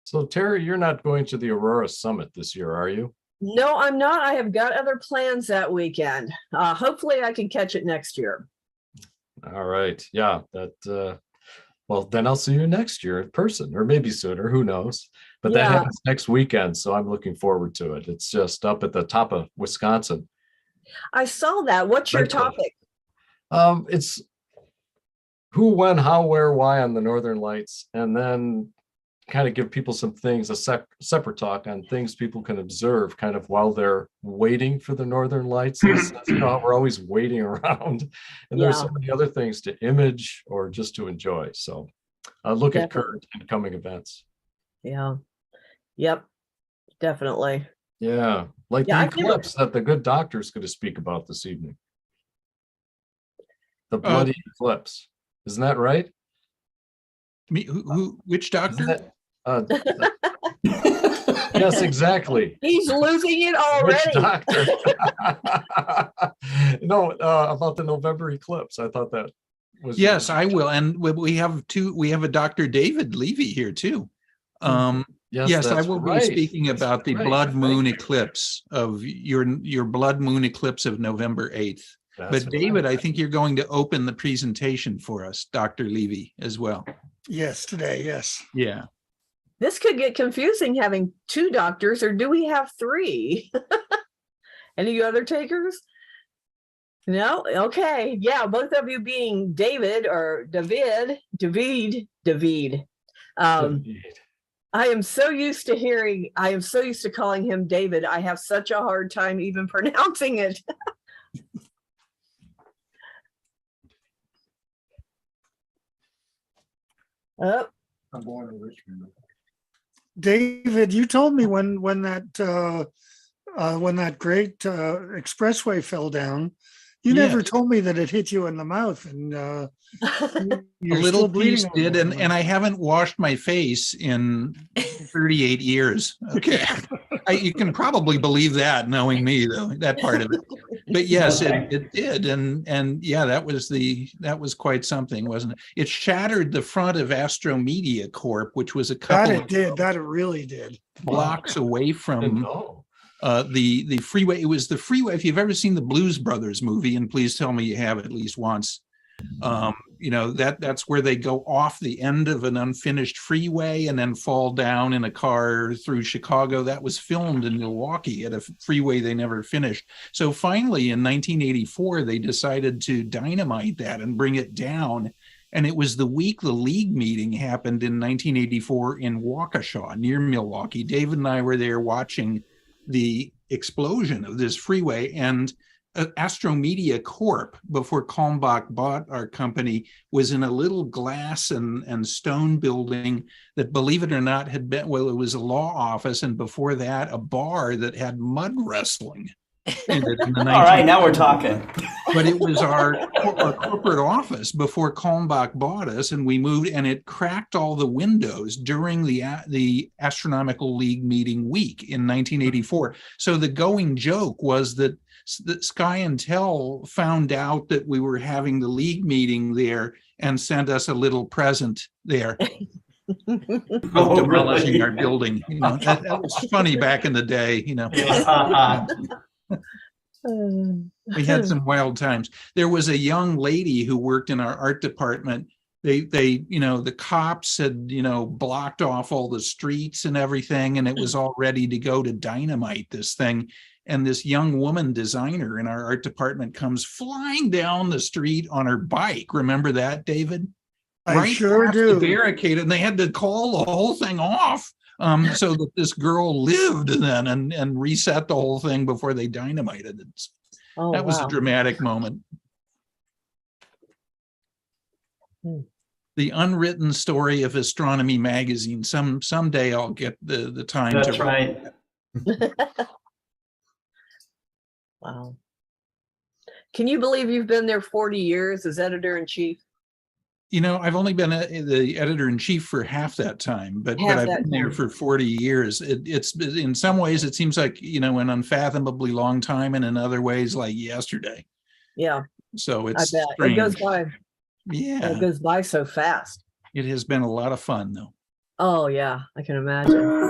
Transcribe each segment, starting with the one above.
So Terry, you're not going to the Aurora Summit this year, are you? No, I'm not. I have got other plans that weekend. Hopefully I can catch it next year. All right. Yeah, well, then I'll see you next year in person, or maybe sooner, who knows? But that Yeah. happens next weekend, so I'm looking forward to it. It's just up at the top of Wisconsin. I saw that. What's your Red Cliff. topic? It's who, when, how, where, why on the Northern Lights, and then kind of give people some things, a separate talk on things people can observe kind of while they're waiting for the Northern Lights. You know, we're always waiting around, and there's so many other things to image or just to enjoy. So look at current and coming events. Yeah. Yep. Definitely. Yeah. Like the eclipse that the good doctor's going to speak about this evening. The bloody eclipse. Isn't that right? Me, which doctor? Yes, exactly. He's losing it already. Which doctor? No, about the November eclipse. I thought that was. Yes, I will. And we have a Dr. David Levy here too. Yes, I will be speaking about the blood moon eclipse of your blood moon eclipse of November 8th. But David, I think you're going to open the presentation for us, Dr. Levy, as well. Yes, today, yes. Yeah. This could get confusing having two doctors, or do we have three? Any other takers? No? Okay. Yeah, both of you being David or David. I am so used to calling him David. I have such a hard time even pronouncing it. Oh. I'm born in Richmond. David, you told me when that great expressway fell down, you never told me that it hit you in the mouth, and a little piece did, and I haven't washed my face in 38 years. Okay, you can probably believe that, knowing me, though, that part of it. But yes, it did, and yeah, that was quite something, wasn't it? It shattered the front of Astromedia Corp, which was a couple. That it really did. Blocks away from. The freeway. It was the freeway. If you've ever seen the Blues Brothers movie, and please tell me you have at least once, you know, that's where they go off the end of an unfinished freeway and then fall down in a car through Chicago. That was filmed in Milwaukee at a freeway they never finished. So finally, in 1984, they decided to dynamite that and bring it down. And it was the week the league meeting happened in 1984 in Waukesha, near Milwaukee. David and I were there watching the explosion of this freeway, and Astromedia Corp, before Kalmbach bought our company, was in a little glass and stone building that, believe it or not, had been, well, it was a law office, and before that, a bar that had mud wrestling in it. All right, now we're talking. But it was our corporate office before Kalmbach bought us, and we moved, and it cracked all the windows during the Astronomical League meeting week in 1984. So the going joke was that Sky and Tel found out that we were having the league meeting there and sent us a little present there. Of demolishing our building. You know, that was funny back in the day, you know. We had some wild times. There was a young lady who worked in our art department. They, you know, the cops had, you know, blocked off all the streets and everything, and it was all ready to go to dynamite this thing. And this young woman designer in our art department comes flying down the street on her bike. Remember that, David? I sure do. The barricade, and they had to call the whole thing off. So that this girl lived then and reset the whole thing before they dynamited it. That was a dramatic moment. The unwritten story of Astronomy magazine. Someday I'll get the time That's to right. Wow. Can you believe you've been there 40 years as editor-in-chief? You know, I've only been the editor-in-chief for half that time, but I've been there for 40 years. It's in some ways, it seems like, you know, an unfathomably long time, and in other ways, like yesterday. Yeah. So it's strange. It goes by. Yeah. It goes by so fast. It has been a lot of fun, though. Oh, yeah, I can imagine.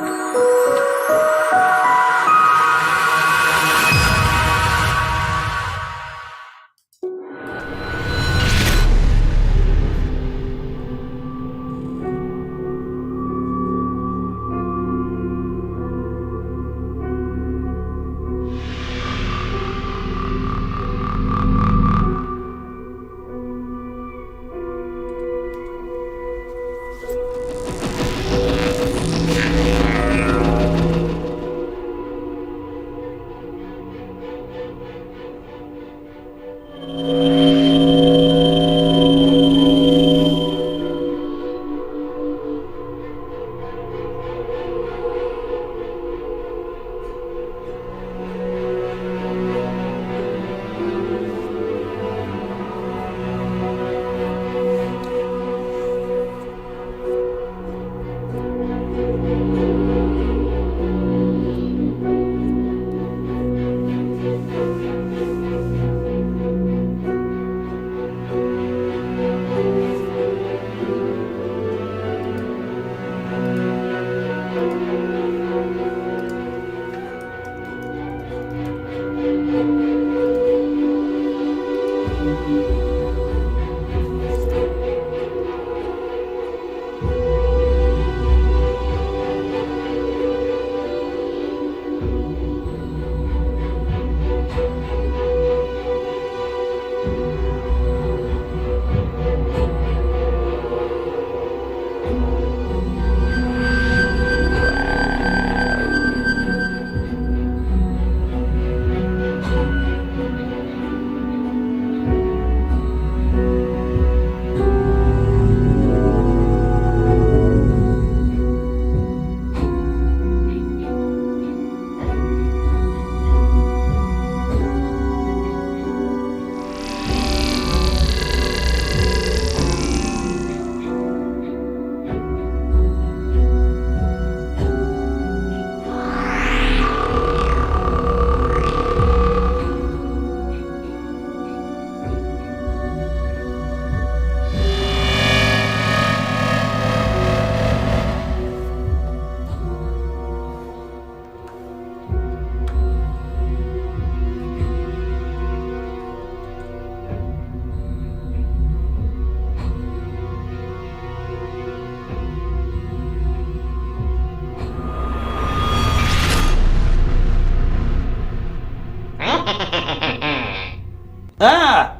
Ah!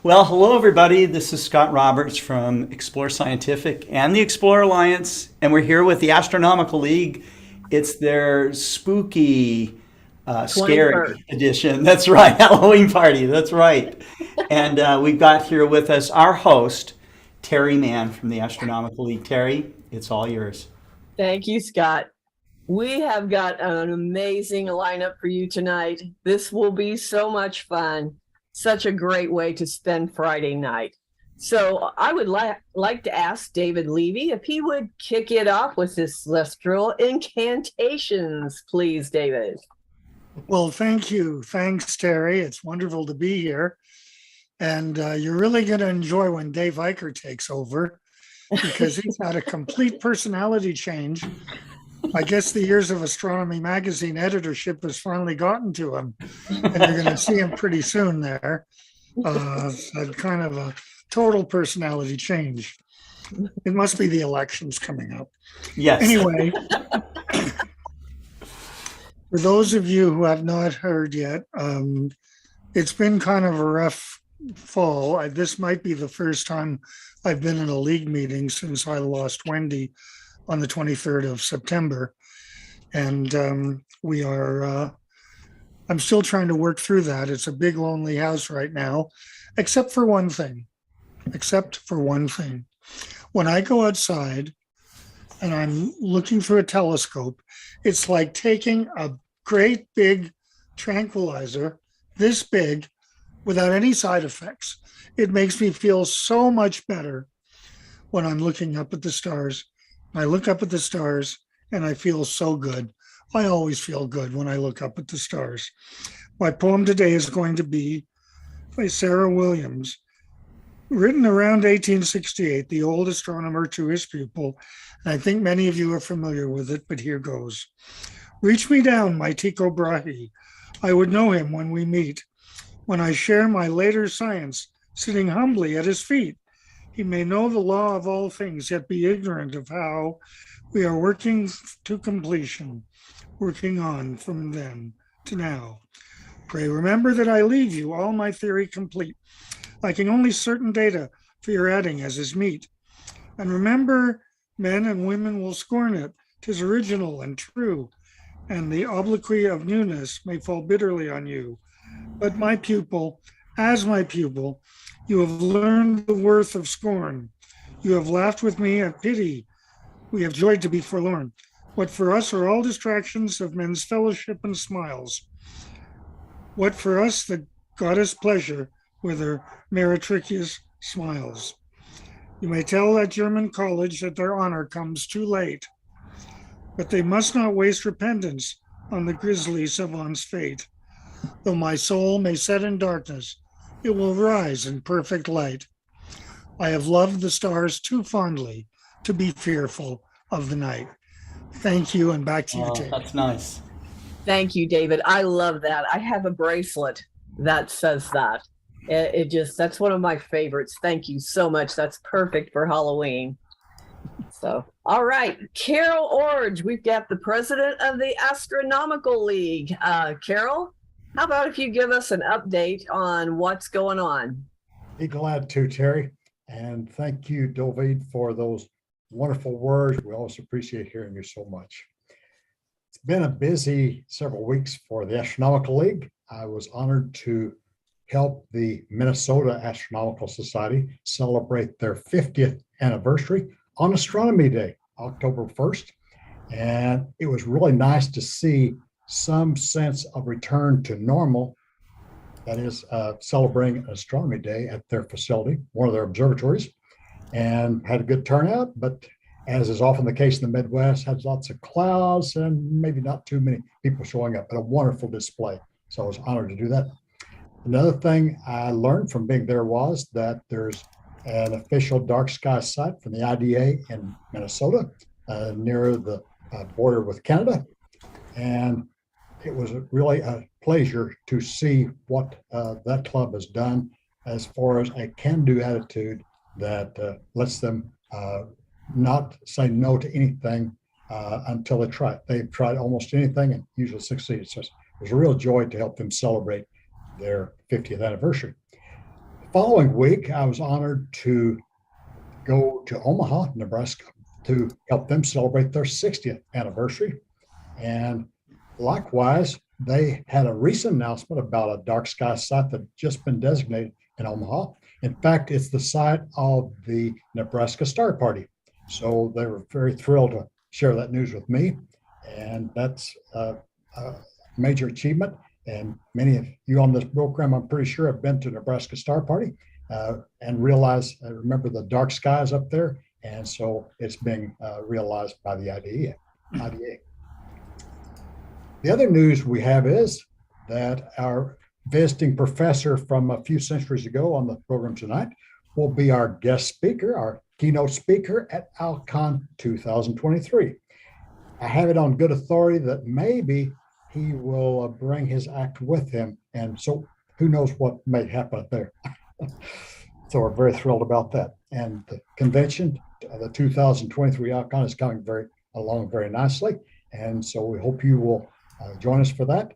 Well, hello everybody. This is Scott Roberts from Explore Scientific and the Explore Alliance, and we're here with the Astronomical League. It's their spooky, scary edition. That's right, Halloween party. That's right. And we've got here with us our host, Terry Mann from the Astronomical League. Terry, it's all yours. Thank you, Scott. We have got an amazing lineup for you tonight. This will be so much fun. Such a great way to spend Friday night. So I would like to ask David Levy if he would kick it off with his celestial incantations, please, David. Well, thank you. Thanks, Terry. It's wonderful to be here. And you're really going to enjoy when Dave Eicher takes over, because he's had a complete personality change. I guess the years of Astronomy magazine editorship has finally gotten to him, and you're going to see him pretty soon there. Kind of a total personality change. It must be the elections coming up. Yes. Anyway, for those of you who have not heard yet, it's been kind of a rough fall. This might be the first time I've been in a league meeting since I lost Wendy on the 23rd of September. And I'm still trying to work through that. It's a big lonely house right now, except for one thing. When I go outside and I'm looking through a telescope, it's like taking a great big tranquilizer, this big, without any side effects. It makes me feel so much better when I'm looking up at the stars. I look up at the stars and I feel so good. I always feel good when I look up at the stars. My poem today is going to be by Sarah Williams, written around 1868, the old astronomer to his pupil. And I think many of you are familiar with it, but here goes. Reach me down, my Tycho Brahe. I would know him when we meet, when I share my later science, sitting humbly at his feet. He may know the law of all things, yet be ignorant of how we are working to completion, working on from then to now. Pray remember that I leave you all my theory complete, lacking only certain data for your adding as is meet. And remember, men and women will scorn it, 'tis original and true, and the obloquy of newness may fall bitterly on you. But my pupil, as my pupil, you have learned the worth of scorn. You have laughed with me at pity. We have joyed to be forlorn. What for us are all distractions of men's fellowship and smiles. What for us the goddess pleasure with her meretricious smiles. You may tell that German college that their honor comes too late, but they must not waste repentance on the grisly savant's fate. Though my soul may set in darkness, it will rise in perfect light. I have loved the stars too fondly to be fearful of the night. Thank you, and back to you, David. That's nice. Thank you, David. I love that. I have a bracelet that says that. It just, that's one of my favorites. Thank you so much. That's perfect for Halloween. So, all right, Carroll Iorg, we've got the president of the Astronomical League. Carroll, how about if you give us an update on what's going on? Be glad to, Terry. And thank you, David, for those wonderful words. We always appreciate hearing you so much. It's been a busy several weeks for the Astronomical League. I was honored to help the Minnesota Astronomical Society celebrate their 50th anniversary on Astronomy Day, October 1st. And it was really nice to see some sense of return to normal, that is celebrating Astronomy Day at their facility, one of their observatories, and had a good turnout, but as is often the case in the Midwest, had lots of clouds and maybe not too many people showing up, but a wonderful display. So I was honored to do that. Another thing I learned from being there was that there's an official dark sky site from the IDA in Minnesota, near the border with Canada. And it was really a pleasure to see what that club has done as far as a can-do attitude that lets them not say no to anything until they try it. They've tried almost anything and usually succeeded. So it was a real joy to help them celebrate their 50th anniversary. The following week, I was honored to go to Omaha, Nebraska, to help them celebrate their 60th anniversary. And likewise, they had a recent announcement about a dark sky site that had just been designated in Omaha. In fact, it's the site of the Nebraska Star Party. So they were very thrilled to share that news with me. And that's a major achievement. And many of you on this program, I'm pretty sure, have been to Nebraska Star Party and remember the dark skies up there. And so it's being realized by the IDA. The other news we have is that our visiting professor from a few centuries ago on the program tonight will be our guest speaker, our keynote speaker at ALCON 2023. I have it on good authority that maybe he will bring his act with him. And so who knows what may happen up there. So we're very thrilled about that. And the convention, the 2023 ALCON, is coming along very nicely. And so we hope you will join us for that,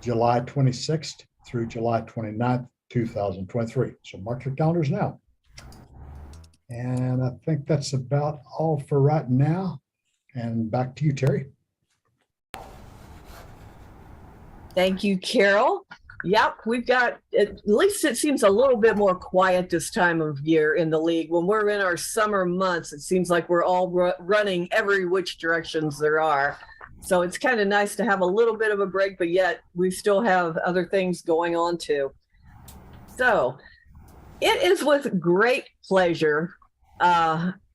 July 26th through July 29th, 2023. So mark your calendars now. And I think that's about all for right now. And back to you, Terry. Thank you, Carol. Yep, we've got, at least it seems a little bit more quiet this time of year in the league. When we're in our summer months, it seems like we're all running every which directions there are. So it's kind of nice to have a little bit of a break, but yet we still have other things going on too. So it is with great pleasure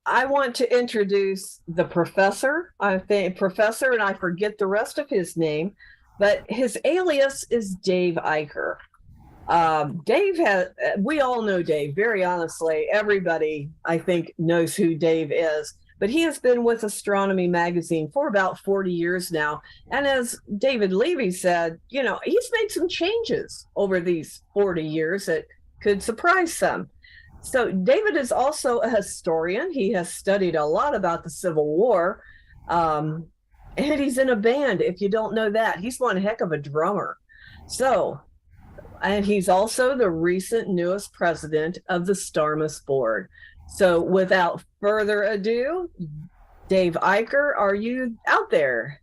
I want to introduce the professor. I think professor, and I forget the rest of his name, but his alias is Dave Eicher. Dave has, we all know Dave, very honestly. Everybody, I think, knows who Dave is, but he has been with Astronomy magazine for about 40 years now. And as David Levy said, you know, he's made some changes over these 40 years that could surprise some. So David is also a historian. He has studied a lot about the Civil War. And he's in a band, if you don't know that. He's one heck of a drummer. So, and he's also the recent newest president of the Starmus board. So without further ado, Dave Eicher, are you out there?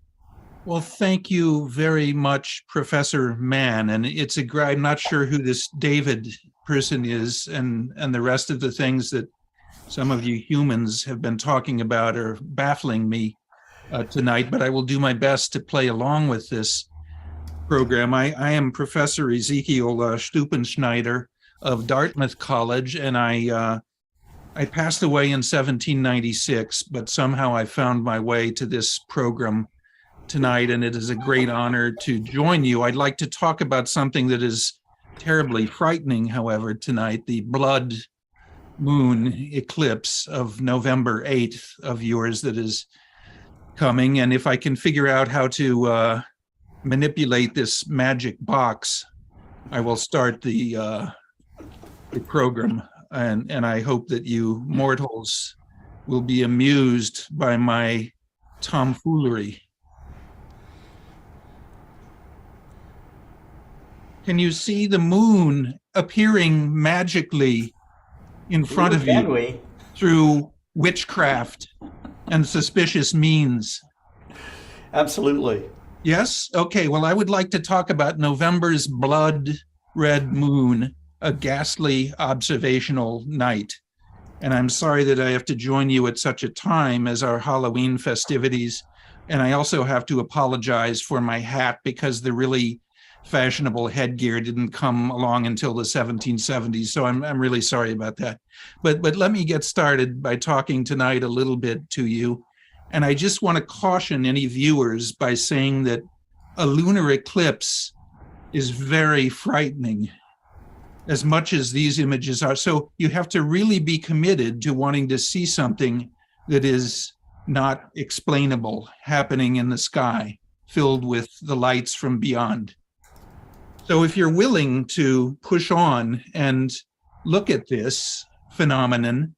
Well, thank you very much, Professor Mann. And it's a great, I'm not sure who this David person is, and the rest of the things that some of you humans have been talking about are baffling me tonight, but I will do my best to play along with this program. I am Professor Ezekiel Stupenschneider of Dartmouth College, and I passed away in 1796, but somehow I found my way to this program tonight, and it is a great honor to join you. I'd like to talk about something that is terribly frightening, however, tonight, the blood moon eclipse of November 8th of yours that is coming. And if I can figure out how to manipulate this magic box, I will start the program. And I hope that you mortals will be amused by my tomfoolery. Can you see the moon appearing magically in front of you through witchcraft and suspicious means? Absolutely. Yes? Okay, well, I would like to talk about November's blood red moon, a ghastly observational night. And I'm sorry that I have to join you at such a time as our Halloween festivities. And I also have to apologize for my hat, because the really fashionable headgear didn't come along until the 1770s. So I'm really sorry about that. But let me get started by talking tonight a little bit to you. And I just want to caution any viewers by saying that a lunar eclipse is very frightening, as much as these images are. So you have to really be committed to wanting to see something that is not explainable happening in the sky, filled with the lights from beyond. So if you're willing to push on and look at this phenomenon,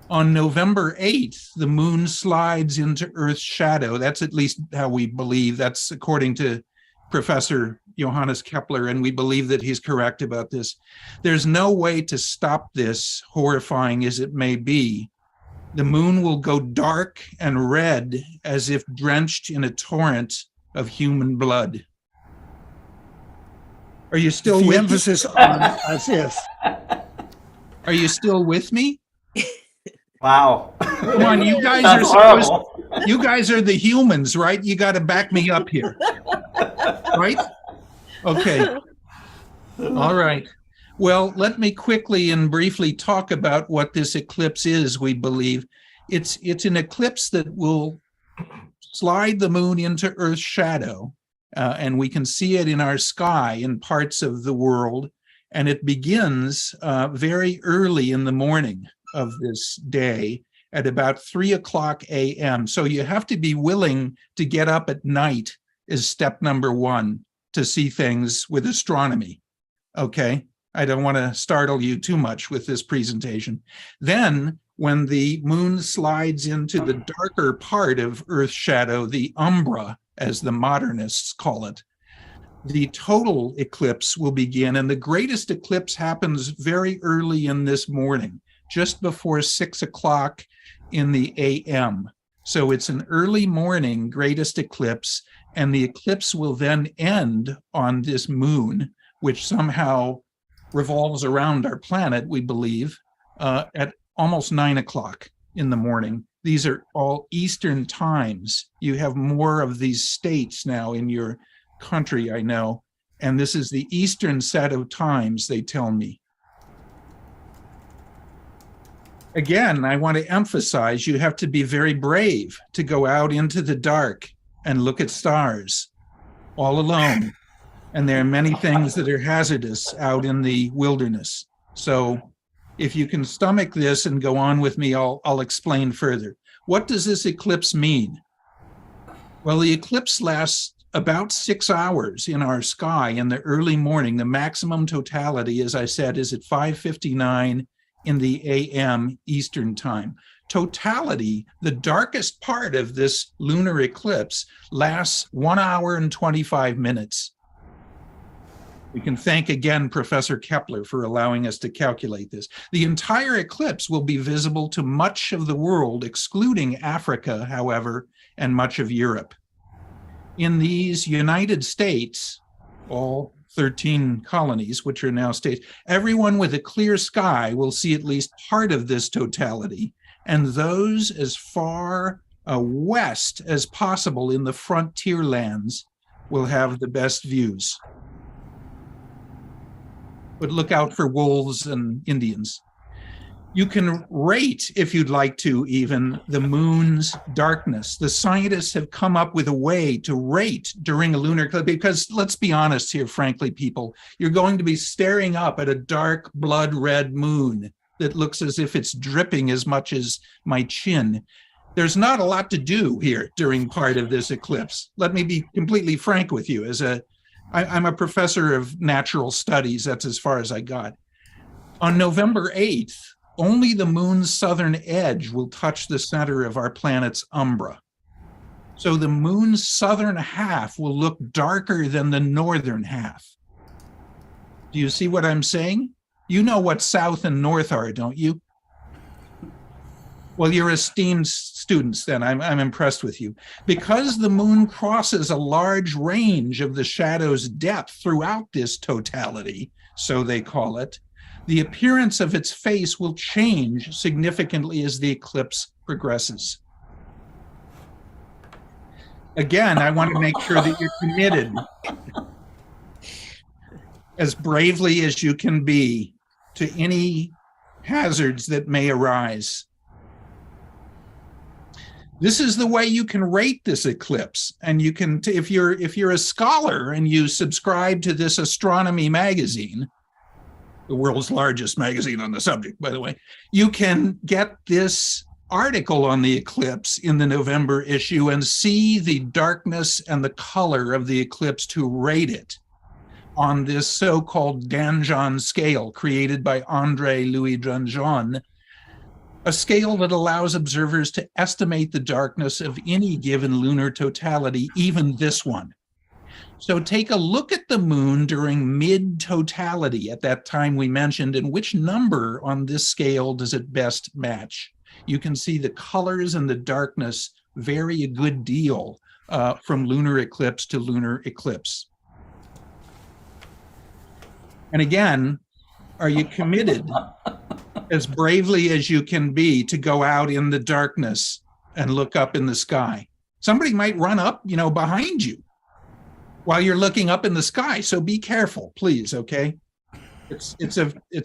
on November 8th, the moon slides into Earth's shadow. That's at least how we believe. That's according to Professor Johannes Kepler, and we believe that he's correct about this. There's no way to stop this, horrifying as it may be. The moon will go dark and red as if drenched in a torrent of human blood. Are you still The with emphasis on as if. Are you still with me? Wow. Come on, you guys That's are horrible. you guys are the humans, right? You got to back me up here. Right? Okay. All right. Well, let me quickly and briefly talk about what this eclipse is, we believe. It's an eclipse that will slide the moon into Earth's shadow, and we can see it in our sky in parts of the world. And it begins very early in the morning of this day at about 3:00 a.m. So you have to be willing to get up at night is step number one to see things with astronomy. Okay, I don't want to startle you too much with this presentation. Then when the moon slides into the darker part of Earth's shadow, the umbra, as the modernists call it, the total eclipse will begin. And the greatest eclipse happens very early in this morning, just before 6:00 in the a.m. So it's an early morning greatest eclipse, and the eclipse will then end on this moon, which somehow revolves around our planet, we believe, at almost 9:00 in the morning. These are all Eastern times. You have more of these states now in your country, I know, and this is the Eastern set of times, they tell me. Again, I want to emphasize you have to be very brave to go out into the dark and look at stars all alone. And there are many things that are hazardous out in the wilderness. So if you can stomach this and go on with me, I'll explain further. What does this eclipse mean? Well, the eclipse lasts about 6 hours in our sky in the early morning. The maximum totality, as I said, is at 5:59 in the AM Eastern time. Totality, the darkest part of this lunar eclipse, lasts 1 hour and 25 minutes. We can thank again Professor Kepler for allowing us to calculate this. The entire eclipse will be visible to much of the world, excluding Africa, however, and much of Europe. In these United States, all 13 colonies, which are now states, everyone with a clear sky will see at least part of this totality, and those as far west as possible in the frontier lands will have the best views. But look out for wolves and Indians. You can rate, if you'd like to, even the moon's darkness. The scientists have come up with a way to rate during a lunar eclipse, because let's be honest here, frankly, people, you're going to be staring up at a dark blood red moon that looks as if it's dripping as much as my chin. There's not a lot to do here during part of this eclipse. Let me be completely frank with you. I'm a professor of natural studies. That's as far as I got. On November 8th, only the moon's southern edge will touch the center of our planet's umbra. So the moon's southern half will look darker than the northern half. Do you see what I'm saying? You know what south and north are, don't you? Well, you're esteemed students then. I'm impressed with you. Because the moon crosses a large range of the shadow's depth throughout this totality, so they call it, the appearance of its face will change significantly as the eclipse progresses. Again, I want to make sure that you're committed as bravely as you can be to any hazards that may arise. This is the way you can rate this eclipse. And you can, if you're a scholar and you subscribe to this Astronomy magazine, the world's largest magazine on the subject, by the way, you can get this article on the eclipse in the November issue and see the darkness and the color of the eclipse to rate it on this so-called Danjon scale created by André Louis Danjon, a scale that allows observers to estimate the darkness of any given lunar totality, even this one. So take a look at the moon during mid-totality at that time we mentioned, and which number on this scale does it best match? You can see the colors and the darkness vary a good deal from lunar eclipse to lunar eclipse. And again, are you committed as bravely as you can be to go out in the darkness and look up in the sky? Somebody might run up, behind you while you're looking up in the sky. So be careful, please, okay? It's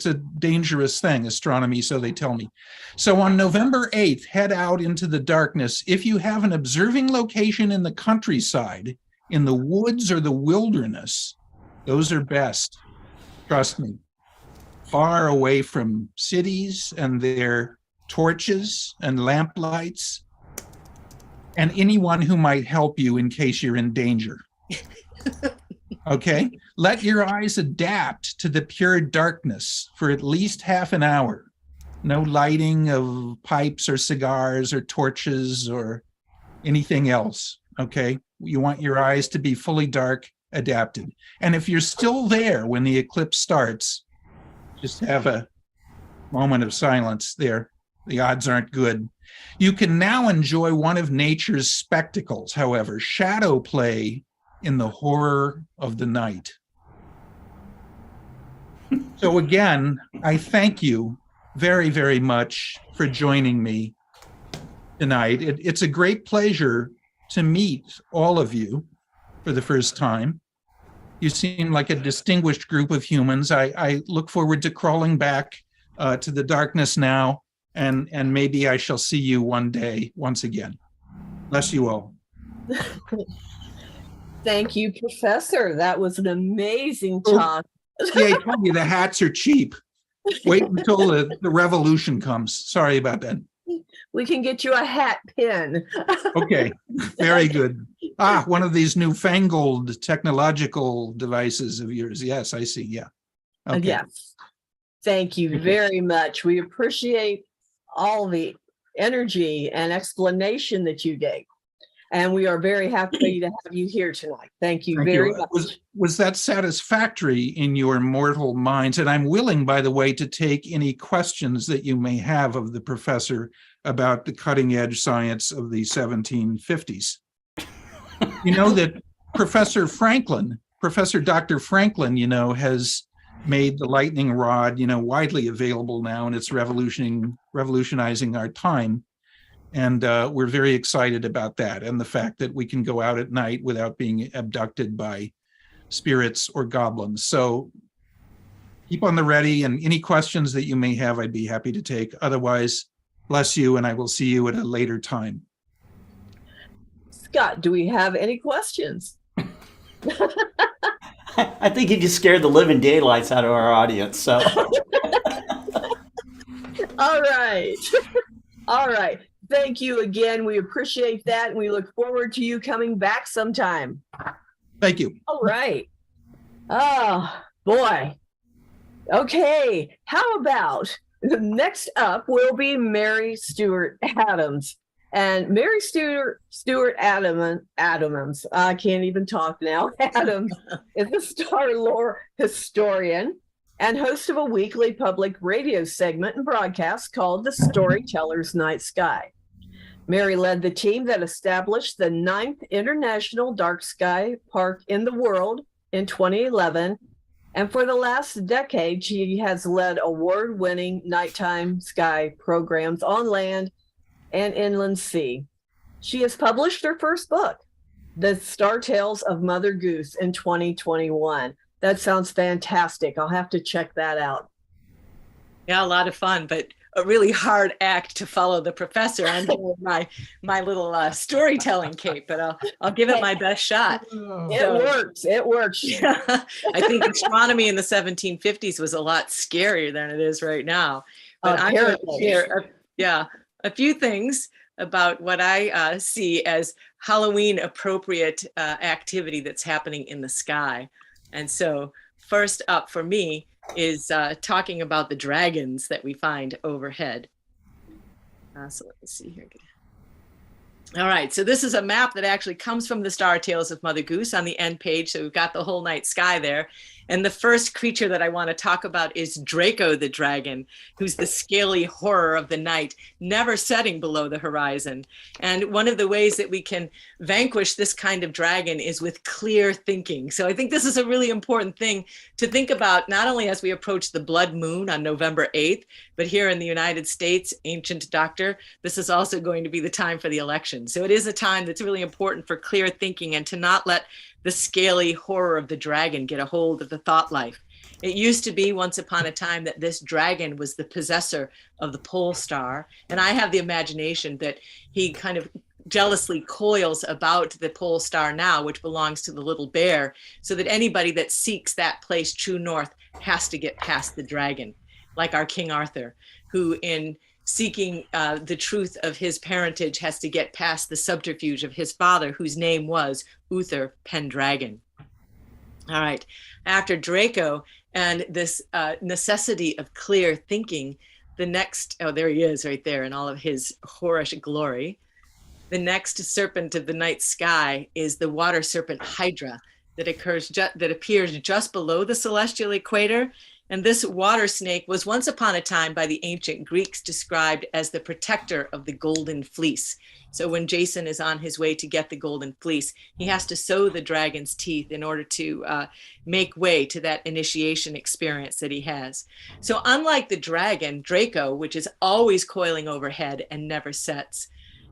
a dangerous thing, astronomy, so they tell me. So on November 8th, head out into the darkness. If you have an observing location in the countryside, in the woods or the wilderness, those are best. Trust me. Far away from cities and their torches and lamplights and anyone who might help you in case you're in danger. Okay? Let your eyes adapt to the pure darkness for at least half an hour. No lighting of pipes or cigars or torches or anything else. Okay? You want your eyes to be fully dark, adapted. And if you're still there when the eclipse starts, just have a moment of silence there. The odds aren't good. You can now enjoy one of nature's spectacles, however, shadow play in the horror of the night. So again, I thank you very, very much for joining me tonight. It's a great pleasure to meet all of you for the first time. You seem like a distinguished group of humans. I look forward to crawling back to the darkness now and maybe I shall see you one day once again. Bless you all. Thank you, Professor. That was an amazing Oh. talk. Yeah, I told you the hats are cheap. Wait until the revolution comes. Sorry about that. We can get you a hat pin. Okay, very good. One of these newfangled technological devices of yours. Yes, I see. Yeah. Okay. Yes. Thank you very much. We appreciate all the energy and explanation that you gave. And we are very happy to have you here tonight. Thank you Thank very you. much. Was that satisfactory in your mortal minds? And I'm willing, by the way, to take any questions that you may have of the professor about the cutting edge science of the 1750s. You know that Professor Dr. Franklin, has made the lightning rod, widely available now, and it's revolutionizing our time. And we're very excited about that, and the fact that we can go out at night without being abducted by spirits or goblins. So keep on the ready, and any questions that you may have, I'd be happy to take. Otherwise, bless you, and I will see you at a later time. Scott, do we have any questions? I think you just scared the living daylights out of our audience. So, All right. All right. Thank you again. We appreciate that. And we look forward to you coming back sometime. Thank you. All right. Oh, boy. Okay. How about next up will be Mary Sterwart-Adams. And Mary Sterwart-Adams, I can't even talk now, Adams is a star lore historian and host of a weekly public radio segment and broadcast called The Storyteller's Night Sky. Mary led the team that established the 9th International Dark Sky Park in the world in 2011. And for the last decade, she has led award-winning nighttime sky programs on land and inland sea. She has published her first book, The Star Tales of Mother Goose, in 2021. That sounds fantastic. I'll have to check that out. Yeah, a lot of fun, but a really hard act to follow the professor. I'm doing my little storytelling cape, but I'll give it my best shot. It works. Yeah, I think astronomy in the 1750s was a lot scarier than it is right now. But I'm going to share a few things about what I see as Halloween appropriate activity that's happening in the sky. And so first up for me is talking about the dragons that we find overhead. So let me see here. All right, so this is a map that actually comes from the Star Tales of Mother Goose on the end page. So we've got the whole night sky there. And the first creature that I want to talk about is Draco the dragon, who's the scaly horror of the night, never setting below the horizon. And one of the ways that we can vanquish this kind of dragon is with clear thinking. So I think this is a really important thing to think about, not only as we approach the blood moon on November 8th, but here in the United States, ancient doctor, this is also going to be the time for the election. So it is a time that's really important for clear thinking and to not let the scaly horror of the dragon get a hold of the thought life. It used to be once upon a time that this dragon was the possessor of the pole star. And I have the imagination that he kind of jealously coils about the pole star now, which belongs to the little bear, so that anybody that seeks that place true north has to get past the dragon, like our King Arthur, who in seeking the truth of his parentage has to get past the subterfuge of his father, whose name was Uther Pendragon. All right, after Draco and this necessity of clear thinking, the next, oh, there he is right there in all of his whorish glory. The next serpent of the night sky is the water serpent Hydra that appears just below the celestial equator. And this water snake was once upon a time by the ancient Greeks described as the protector of the golden fleece. So when Jason is on his way to get the golden fleece, he has to sow the dragon's teeth in order to make way to that initiation experience that he has. So unlike the dragon, Draco, which is always coiling overhead and never sets,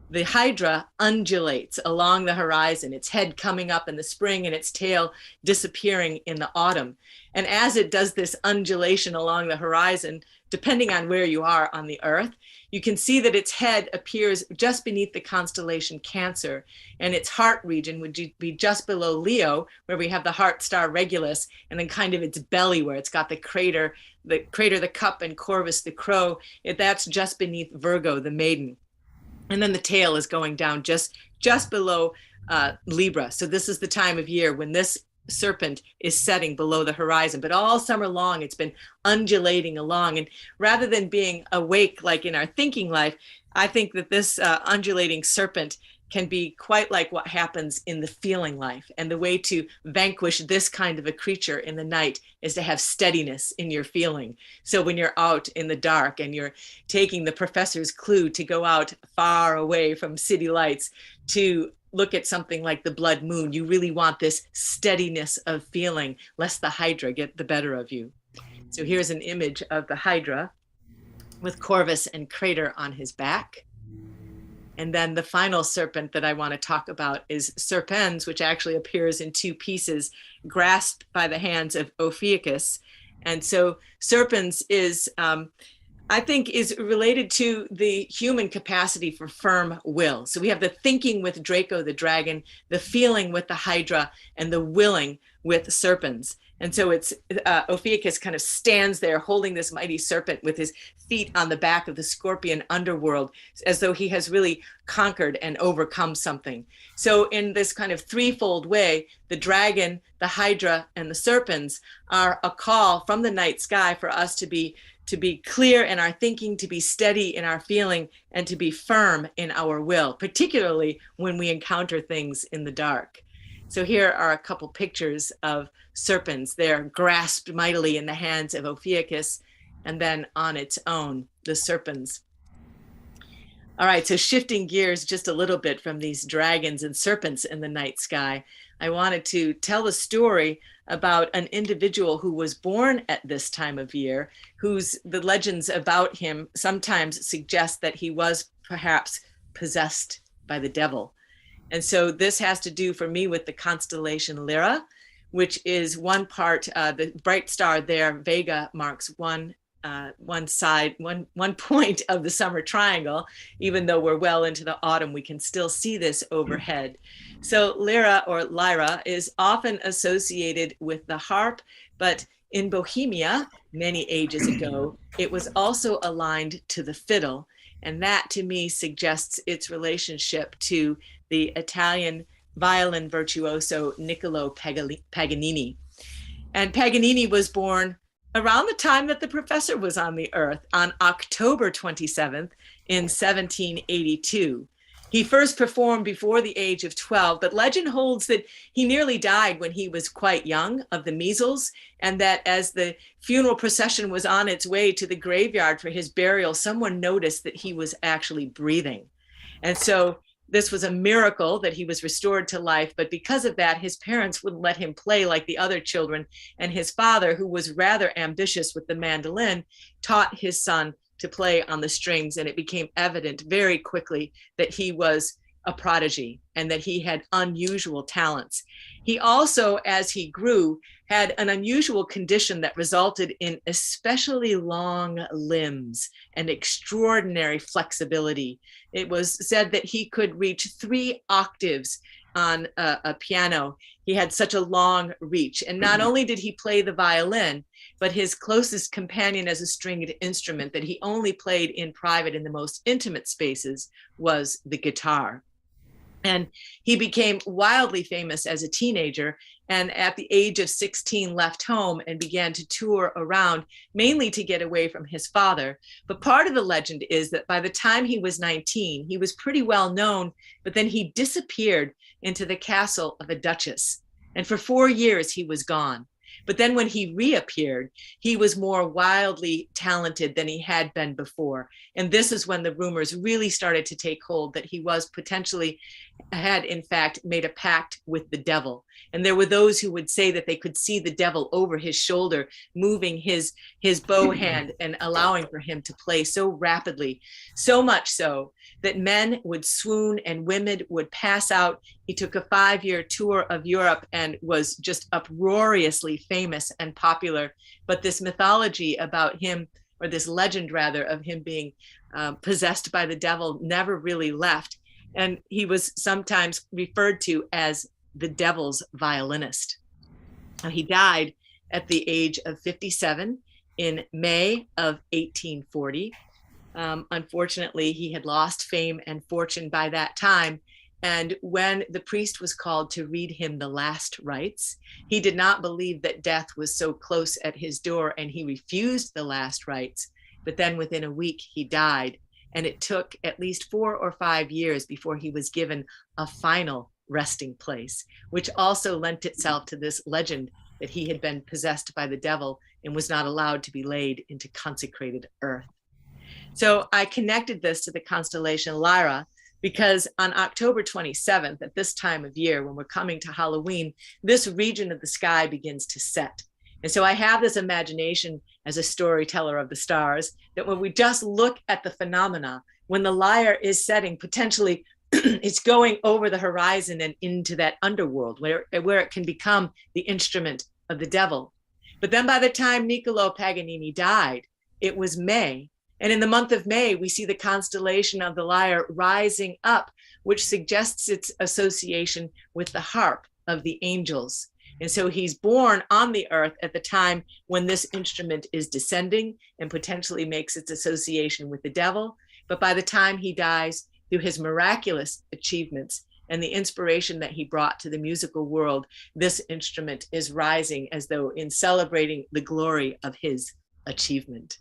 the hydra undulates along the horizon, its head coming up in the spring and its tail disappearing in the autumn. And as it does this undulation along the horizon, depending on where you are on the Earth, you can see that its head appears just beneath the constellation Cancer, and its heart region would be just below Leo, where we have the heart star Regulus, and then kind of its belly where it's got the crater, the cup, and Corvus, the crow. That's just beneath Virgo, the maiden. And then the tail is going down just below Libra. So this is the time of year when this serpent is setting below the horizon, but all summer long it's been undulating along. And rather than being awake like in our thinking life, I think that this undulating serpent can be quite like what happens in the feeling life. And the way to vanquish this kind of a creature in the night is to have steadiness in your feeling. So when you're out in the dark and you're taking the professor's clue to go out far away from city lights to look at something like the blood moon, you really want this steadiness of feeling, lest the hydra get the better of you. So here's an image of the hydra with Corvus and crater on his back. And then the final serpent that I want to talk about is Serpens, which actually appears in two pieces, grasped by the hands of Ophiuchus. And so Serpens is, I think, is related to the human capacity for firm will. So we have the thinking with Draco the dragon, the feeling with the hydra, and the willing with Serpens. And so it's Ophiuchus kind of stands there holding this mighty serpent with his feet on the back of the scorpion underworld, as though he has really conquered and overcome something. So in this kind of threefold way, the dragon, the hydra, and the serpents are a call from the night sky for us to be clear in our thinking, to be steady in our feeling, and to be firm in our will, particularly when we encounter things in the dark. So here are a couple pictures of serpents. They're grasped mightily in the hands of Ophiuchus, and then on its own, the serpents. All right, so shifting gears just a little bit from these dragons and serpents in the night sky, I wanted to tell a story about an individual who was born at this time of year, the legends about him sometimes suggest that he was perhaps possessed by the devil. And so this has to do for me with the constellation Lyra, which is one part, the bright star there, Vega, marks one point of the summer triangle. Even though we're well into the autumn, we can still see this overhead. So Lyra, or Lyra, is often associated with the harp, but in Bohemia, many ages ago, it was also aligned to the fiddle. And that to me suggests its relationship to the Italian violin virtuoso Niccolo Paganini. And Paganini was born around the time that the professor was on the earth, on October 27th in 1782. He first performed before the age of 12, but legend holds that he nearly died when he was quite young of the measles, and that as the funeral procession was on its way to the graveyard for his burial, someone noticed that he was actually breathing. And so this was a miracle that he was restored to life, but because of that, his parents wouldn't let him play like the other children, and his father, who was rather ambitious with the mandolin, taught his son to play on the strings, and it became evident very quickly that he was a prodigy and that he had unusual talents. He also, as he grew, had an unusual condition that resulted in especially long limbs and extraordinary flexibility. It was said that he could reach 3 octaves on a piano. He had such a long reach. And not only did he play the violin, but his closest companion as a stringed instrument that he only played in private in the most intimate spaces was the guitar. And he became wildly famous as a teenager, and at the age of 16 left home and began to tour around, mainly to get away from his father. But part of the legend is that by the time he was 19, he was pretty well known, but then he disappeared into the castle of a duchess. And for 4 years, he was gone. But then when he reappeared, he was more wildly talented than he had been before. And this is when the rumors really started to take hold that he was potentially, had in fact made a pact with the devil. And there were those who would say that they could see the devil over his shoulder, moving his bow hand and allowing for him to play so rapidly, so much so that men would swoon and women would pass out. He took a 5-year tour of Europe and was just uproariously famous and popular. But this mythology about him, or this legend rather, of him being possessed by the devil never really left. And he was sometimes referred to as the devil's violinist. He died at the age of 57 in May of 1840. Unfortunately, he had lost fame and fortune by that time. And when the priest was called to read him the last rites, he did not believe that death was so close at his door, and he refused the last rites. But then within a week, he died. And it took at least 4 or 5 years before he was given a final resting place, which also lent itself to this legend that he had been possessed by the devil and was not allowed to be laid into consecrated earth. So I connected this to the constellation Lyra, because on October 27th, at this time of year, when we're coming to Halloween, this region of the sky begins to set. And so I have this imagination as a storyteller of the stars, that when we just look at the phenomena, when the lyre is setting, potentially it's going over the horizon and into that underworld where it can become the instrument of the devil. But then by the time Niccolo Paganini died, it was May. And in the month of May, we see the constellation of the lyre rising up, which suggests its association with the harp of the angels. And so he's born on the earth at the time when this instrument is descending and potentially makes its association with the devil. But by the time he dies, through his miraculous achievements and the inspiration that he brought to the musical world, this instrument is rising as though in celebrating the glory of his achievement.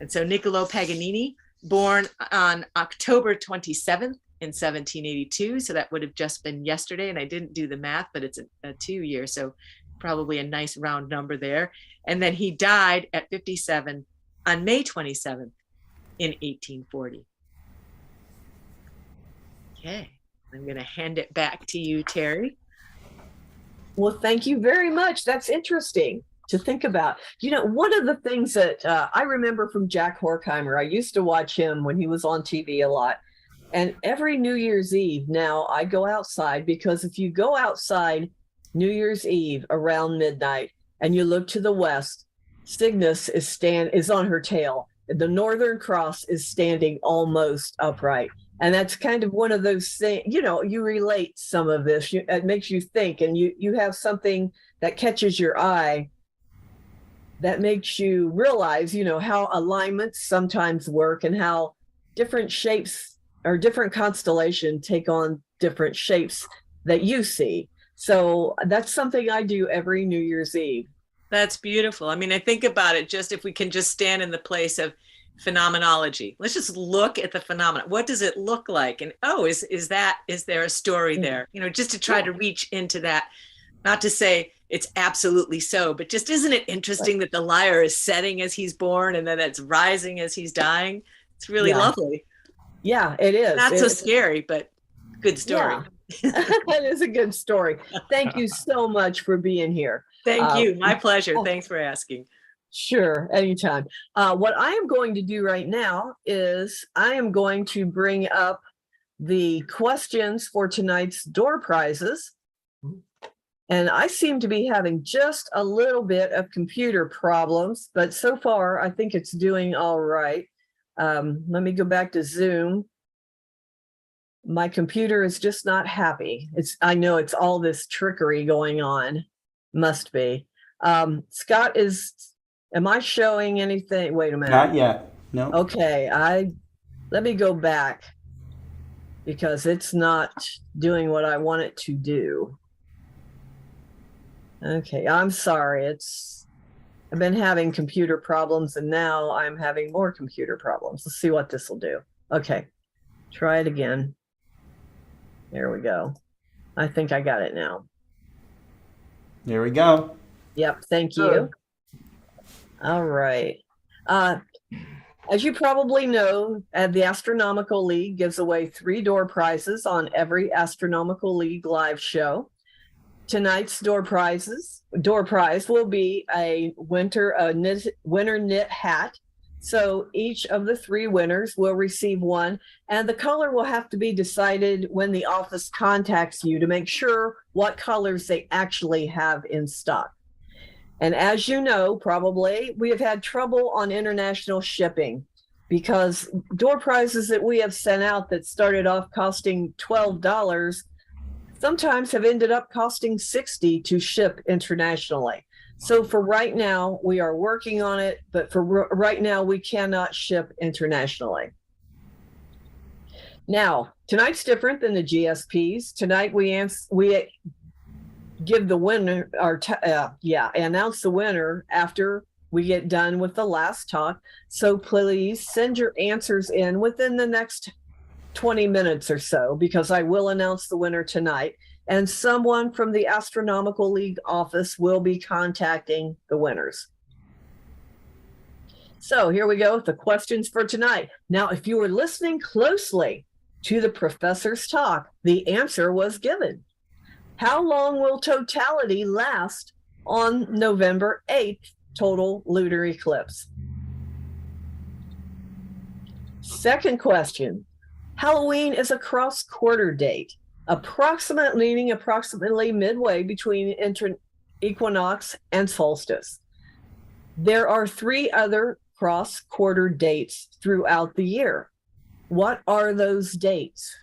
And so Niccolo Paganini, born on October 27th in 1782, so that would have just been yesterday, and I didn't do the math, but it's a 2-year, so probably a nice round number there. And then he died at 57 on May 27th in 1840. Okay, I'm going to hand it back to you, Terry. Well, thank you very much. That's interesting to think about. You know, one of the things that I remember from Jack Horkheimer, I used to watch him when he was on TV a lot. And every New Year's Eve now I go outside, because if you go outside New Year's Eve around midnight and you look to the west, Cygnus is on her tail. The Northern Cross is standing almost upright. And that's kind of one of those things, you know, you relate some of this, it makes you think, and you have something that catches your eye that makes you realize, you know, how alignments sometimes work and how different shapes or different constellations take on different shapes that you see. So that's something I do every New Year's Eve. That's beautiful. I mean, I think about it, just if we can just stand in the place of phenomenology. Let's just look at the phenomena. What does it look like? And is there a story there? You know, just to try to reach into that, not to say it's absolutely so, but just isn't it interesting that the lyre is setting as he's born and then it's rising as he's dying? It's really lovely. Yeah, it is. Not so scary, but good story. Yeah. That is a good story. Thank you so much for being here. Thank you. My pleasure. Thanks for asking. Sure, anytime. What I am going to do right now is I am going to bring up the questions for tonight's door prizes. And I seem to be having just a little bit of computer problems, but so far I think it's doing all right. Let me go back to Zoom. My computer is just not happy. I know it's all this trickery going on. Must be. Scott, am I showing anything? Wait a minute. Not yet. No. Okay, let me go back because it's not doing what I want it to do. Okay, I'm sorry. I've been having computer problems and now I'm having more computer problems. Let's see what this will do. Okay, try it again. There we go. I think I got it now. There we go. Yep, thank you. All right. As you probably know, the Astronomical League gives away 3 door prizes on every Astronomical League live show. tonight's door prize will be a winter knit hat. So each of the 3 winners will receive one, and the color will have to be decided when the office contacts you to make sure what colors they actually have in stock. And as you know, probably, we have had trouble on international shipping because door prizes that we have sent out that started off costing $12 sometimes have ended up costing $60 to ship internationally. So for right now, we are working on it, but for right now, we cannot ship internationally. Now, tonight's different than the GSPs. Tonight, we give the winner, announce the winner after we get done with the last talk. So please send your answers in within the next 20 minutes or so, because I will announce the winner tonight. And someone from the Astronomical League office will be contacting the winners. So here we go with the questions for tonight. Now, if you were listening closely to the professor's talk, the answer was given. How long will totality last on November 8th, total lunar eclipse? Second question, Halloween is a cross-quarter date, meaning approximately midway between equinox and solstice. There are 3 other cross-quarter dates throughout the year. What are those dates?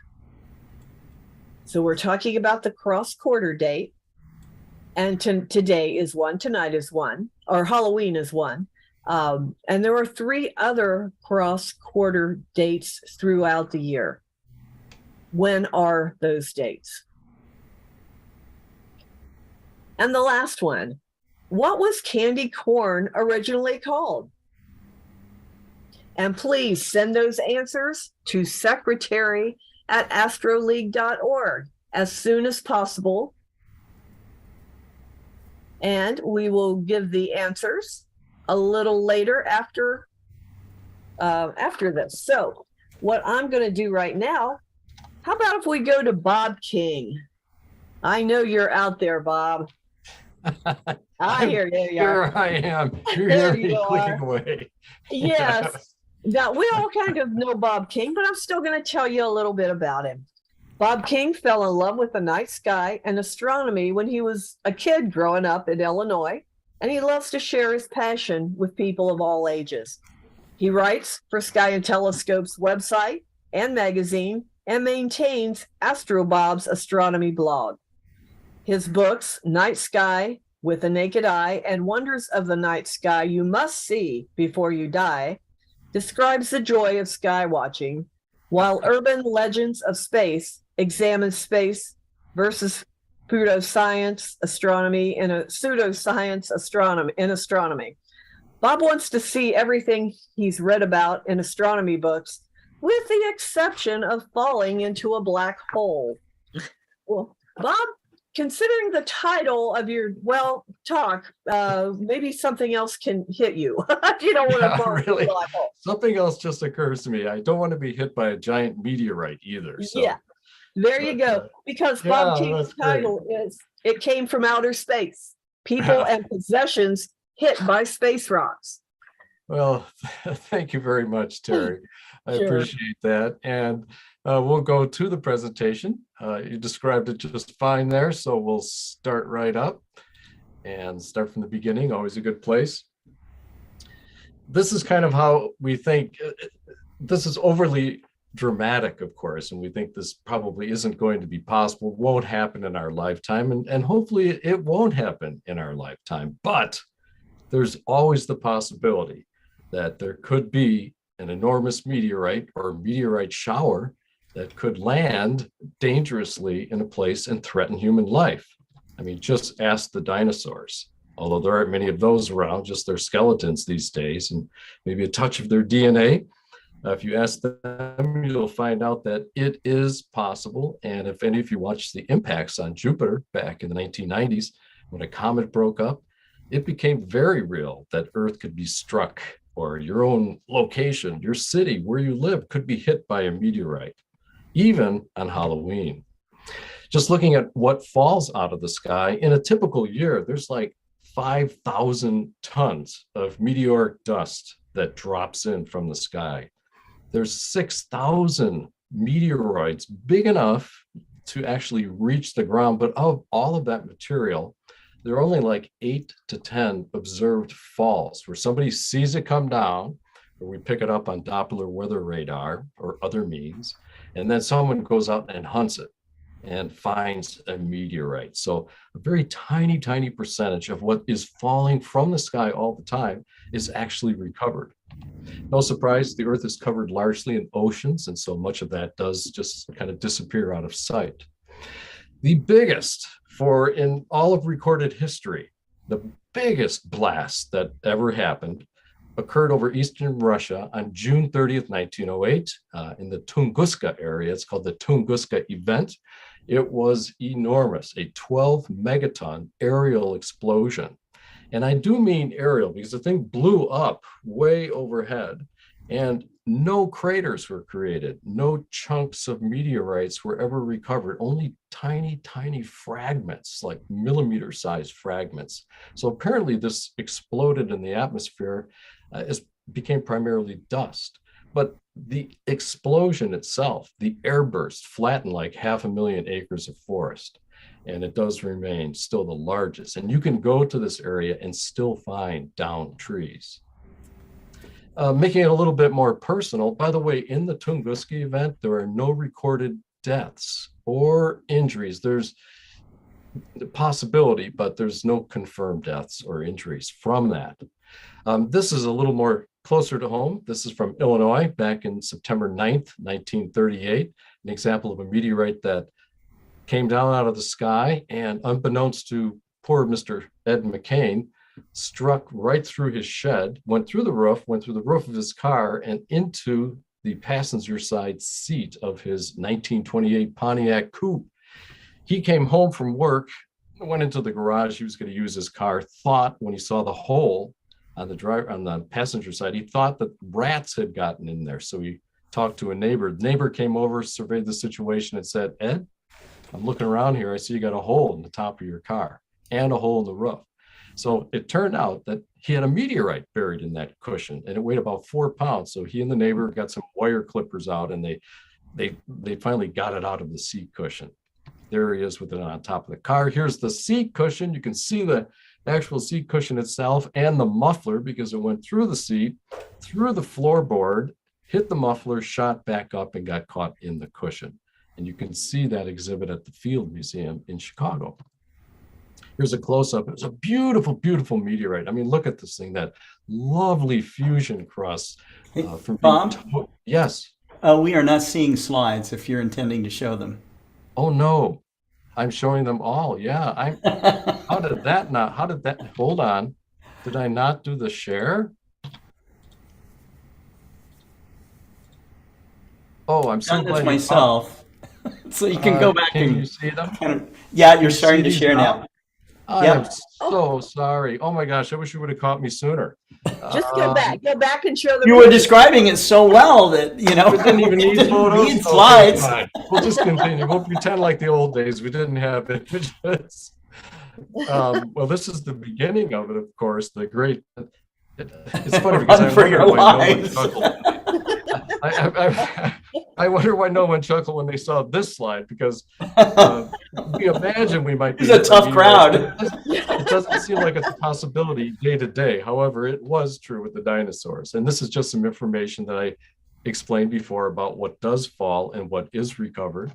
So we're talking about the cross-quarter date, and today is one, tonight is one, or Halloween is one. And there are 3 other cross-quarter dates throughout the year. When are those dates? And the last one, what was candy corn originally called? And please send those answers to secretary@astroleague.org as soon as possible. And we will give the answers a little later after this. So what I'm going to do right now, how about if we go to Bob King? I know you're out there, Bob. I hear you. Here I am. You're hearing me clicking away. Yes. Now, we all kind of know Bob King, but I'm still going to tell you a little bit about him. Bob King fell in love with the night sky and astronomy when he was a kid growing up in Illinois, and he loves to share his passion with people of all ages. He writes for Sky and Telescope's website and magazine and maintains Astro Bob's astronomy blog. His books, Night Sky with the Naked Eye and Wonders of the Night Sky You Must See Before You Die, describes the joy of sky watching, while Urban Legends of Space examines space versus pseudoscience astronomy and pseudoscience astronomy. Bob wants to see everything he's read about in astronomy books, with the exception of falling into a black hole. Well, Bob, considering the title of your talk, maybe something else can hit you. You don't want to fall into a black hole. Something else just occurs to me. I don't want to be hit by a giant meteorite either. So. Yeah, there you go. Because Bob King's title is "It Came from Outer Space: People and Possessions Hit by Space Rocks." Well, thank you very much, Terry. I Sure. appreciate that. And we'll go to the presentation. You described it just fine there, so we'll start right up and start from the beginning, always a good place. This is kind of how we think. This is overly dramatic, of course, and we think this probably isn't going to be possible, won't happen in our lifetime, and hopefully it won't happen in our lifetime. But there's always the possibility that there could be an enormous meteorite or meteorite shower that could land dangerously in a place and threaten human life. I mean, just ask the dinosaurs, although there aren't many of those around, just their skeletons these days, and maybe a touch of their DNA. If you ask them, you'll find out that it is possible. And if any of you watched the impacts on Jupiter back in the 1990s, when a comet broke up, it became very real that Earth could be struck, or your own location, your city where you live could be hit by a meteorite, even on Halloween. Just looking at what falls out of the sky in a typical year, there's like 5,000 tons of meteoric dust that drops in from the sky. There's 6,000 meteoroids big enough to actually reach the ground, but of all of that material, there are only like 8 to 10 observed falls where somebody sees it come down, or we pick it up on Doppler weather radar or other means, and then someone goes out and hunts it and finds a meteorite. So a very tiny, tiny percentage of what is falling from the sky all the time is actually recovered. No surprise, the Earth is covered largely in oceans, and so much of that does just kind of disappear out of sight. The biggest in all of recorded history, the biggest blast that ever happened occurred over eastern Russia on June 30th, 1908, in the Tunguska area. It's called the Tunguska event. It was enormous, a 12 megaton aerial explosion. And I do mean aerial because the thing blew up way overhead and no craters were created. No chunks of meteorites were ever recovered, only tiny, tiny fragments, like millimeter sized fragments. So apparently this exploded in the atmosphere, became primarily dust. But the explosion itself, the airburst, flattened like 500,000 acres of forest. And it does remain still the largest. And you can go to this area and still find downed trees. Making it a little bit more personal, by the way, in the Tunguska event, there are no recorded deaths or injuries. There's the possibility, but there's no confirmed deaths or injuries from that. This is a little more closer to home. This is from Illinois back in September 9th, 1938, an example of a meteorite that came down out of the sky and, unbeknownst to poor Mr. Ed McCain, struck right through his shed, went through the roof of his car and into the passenger side seat of his 1928 Pontiac coupe. He came home from work, went into the garage. He was going to use his car, thought when he saw the hole on the passenger side, he thought that rats had gotten in there. So he talked to a neighbor. The neighbor came over, surveyed the situation and said, "Ed, I'm looking around here. I see you got a hole in the top of your car and a hole in the roof." So it turned out that he had a meteorite buried in that cushion, and it weighed about 4 pounds. So he and the neighbor got some wire clippers out, and they finally got it out of the seat cushion. There he is with it on top of the car. Here's the seat cushion. You can see the actual seat cushion itself and the muffler because it went through the seat, through the floorboard, hit the muffler, shot back up, and got caught in the cushion. And you can see that exhibit at the Field Museum in Chicago. Here's a close-up. It's a beautiful, beautiful meteorite. I mean, look at this thing, that lovely fusion crust. From Bob? Yes. We are not seeing slides if you're intending to show them. Oh, no. I'm showing them all. Yeah. How did that, hold on. Did I not do the share? Oh, I'm so glad. Myself. So you can go back and you see them? Yeah, you're starting to share now. I am so sorry. Oh my gosh, I wish you would have caught me sooner. Just go back and show them. You were describing it so well that, you know, we didn't even need photos. Need slides. We'll just continue. We'll pretend like the old days. We didn't have images. Well, this is the beginning of it, of course. The great. It's funny because I wonder why no one chuckled when they saw this slide, because we imagine we might be. It's a tough crowd. It doesn't seem like it's a possibility day to day. However, it was true with the dinosaurs. And this is just some information that I explained before about what does fall and what is recovered.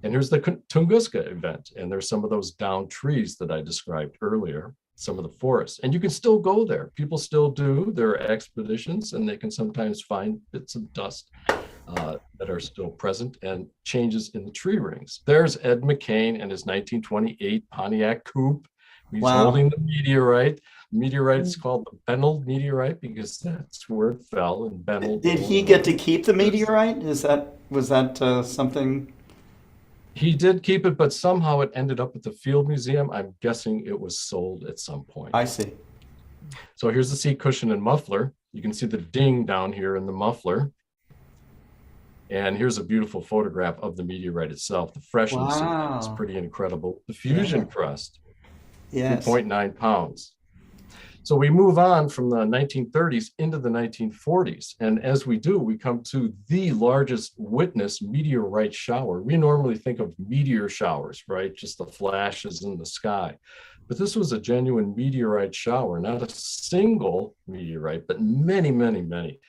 And here's the Tunguska event. And there's some of those downed trees that I described earlier, some of the forests. And you can still go there. People still do. There are expeditions, and they can sometimes find bits of dust that are still present and changes in the tree rings. There's Ed McCain and his 1928 Pontiac coupe. He's holding the meteorite. The meteorite's called the Benel meteorite because that's where it fell in Benel. Did he get to keep the meteorite? Was that something? He did keep it, but somehow it ended up at the Field Museum. I'm guessing it was sold at some point. I see. So here's the seat cushion and muffler. You can see the ding down here in the muffler. And here's a beautiful photograph of the meteorite itself. The freshness of it is Wow. pretty incredible. The fusion Yeah. crust, Yes. 2.9 pounds. So we move on from the 1930s into the 1940s. And as we do, we come to the largest witnessed meteorite shower. We normally think of meteor showers, right? Just the flashes in the sky. But this was a genuine meteorite shower, not a single meteorite, but many, many, many.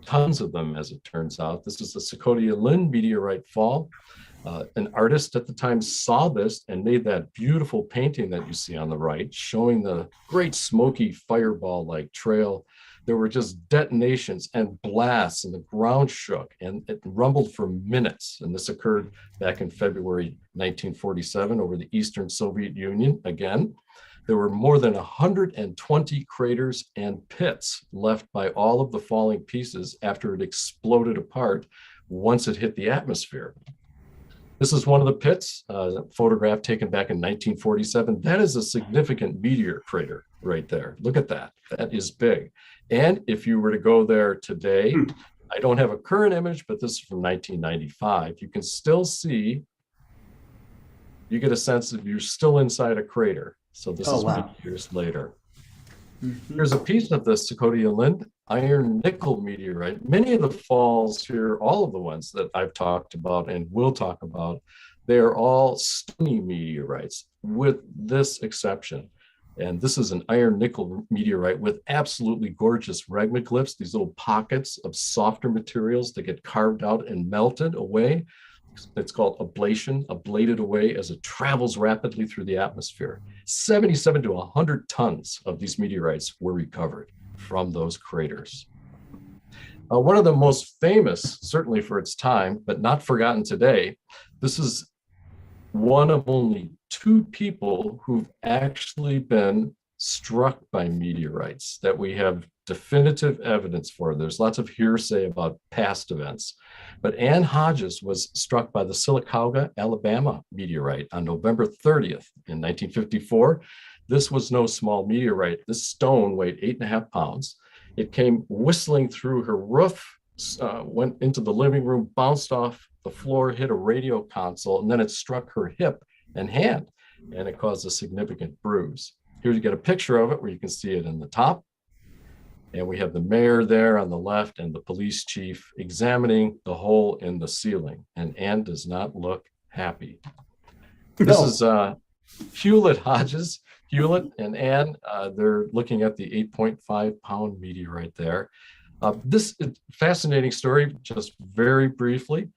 Tons of them, as it turns out. This is the Socotia-Lund meteorite fall. An artist at the time saw this and made that beautiful painting that you see on the right, showing the great smoky fireball-like trail. There were just detonations and blasts, and the ground shook, and it rumbled for minutes. And this occurred back in February 1947 over the Eastern Soviet Union again. There were more than 120 craters and pits left by all of the falling pieces after it exploded apart once it hit the atmosphere. This is one of the pits, a photograph taken back in 1947. That is a significant meteor crater right there. Look at that. That is big. And if you were to go there today, I don't have a current image, but this is from 1995. You can still see, you get a sense that you're still inside a crater. So this is many years later. Here's a piece of the Socotia-Lund iron nickel meteorite. Many of the falls here, all of the ones that I've talked about and will talk about, they are all stony meteorites with this exception. And this is an iron nickel meteorite with absolutely gorgeous regmaglyphs, these little pockets of softer materials that get carved out and melted away. It's called ablation, ablated away as it travels rapidly through the atmosphere. 77 to 100 tons of these meteorites were recovered from those craters. One of the most famous, certainly for its time, but not forgotten today, this is one of only 2 people who've actually been struck by meteorites that we have definitive evidence for. There's lots of hearsay about past events, but Ann Hodges was struck by the Sylacauga, Alabama meteorite on November 30th in 1954. This was no small meteorite. This stone weighed 8.5 pounds. It came whistling through her roof, went into the living room, bounced off the floor, hit a radio console, and then it struck her hip and hand, and it caused a significant bruise. Here you get a picture of it where you can see it in the top. And we have the mayor there on the left and the police chief examining the hole in the ceiling. And Ann does not look happy. No. This is Hewlett Hodges. Hewlett and Ann, they're looking at the 8.5 pound meteorite there. This fascinating story, just very briefly.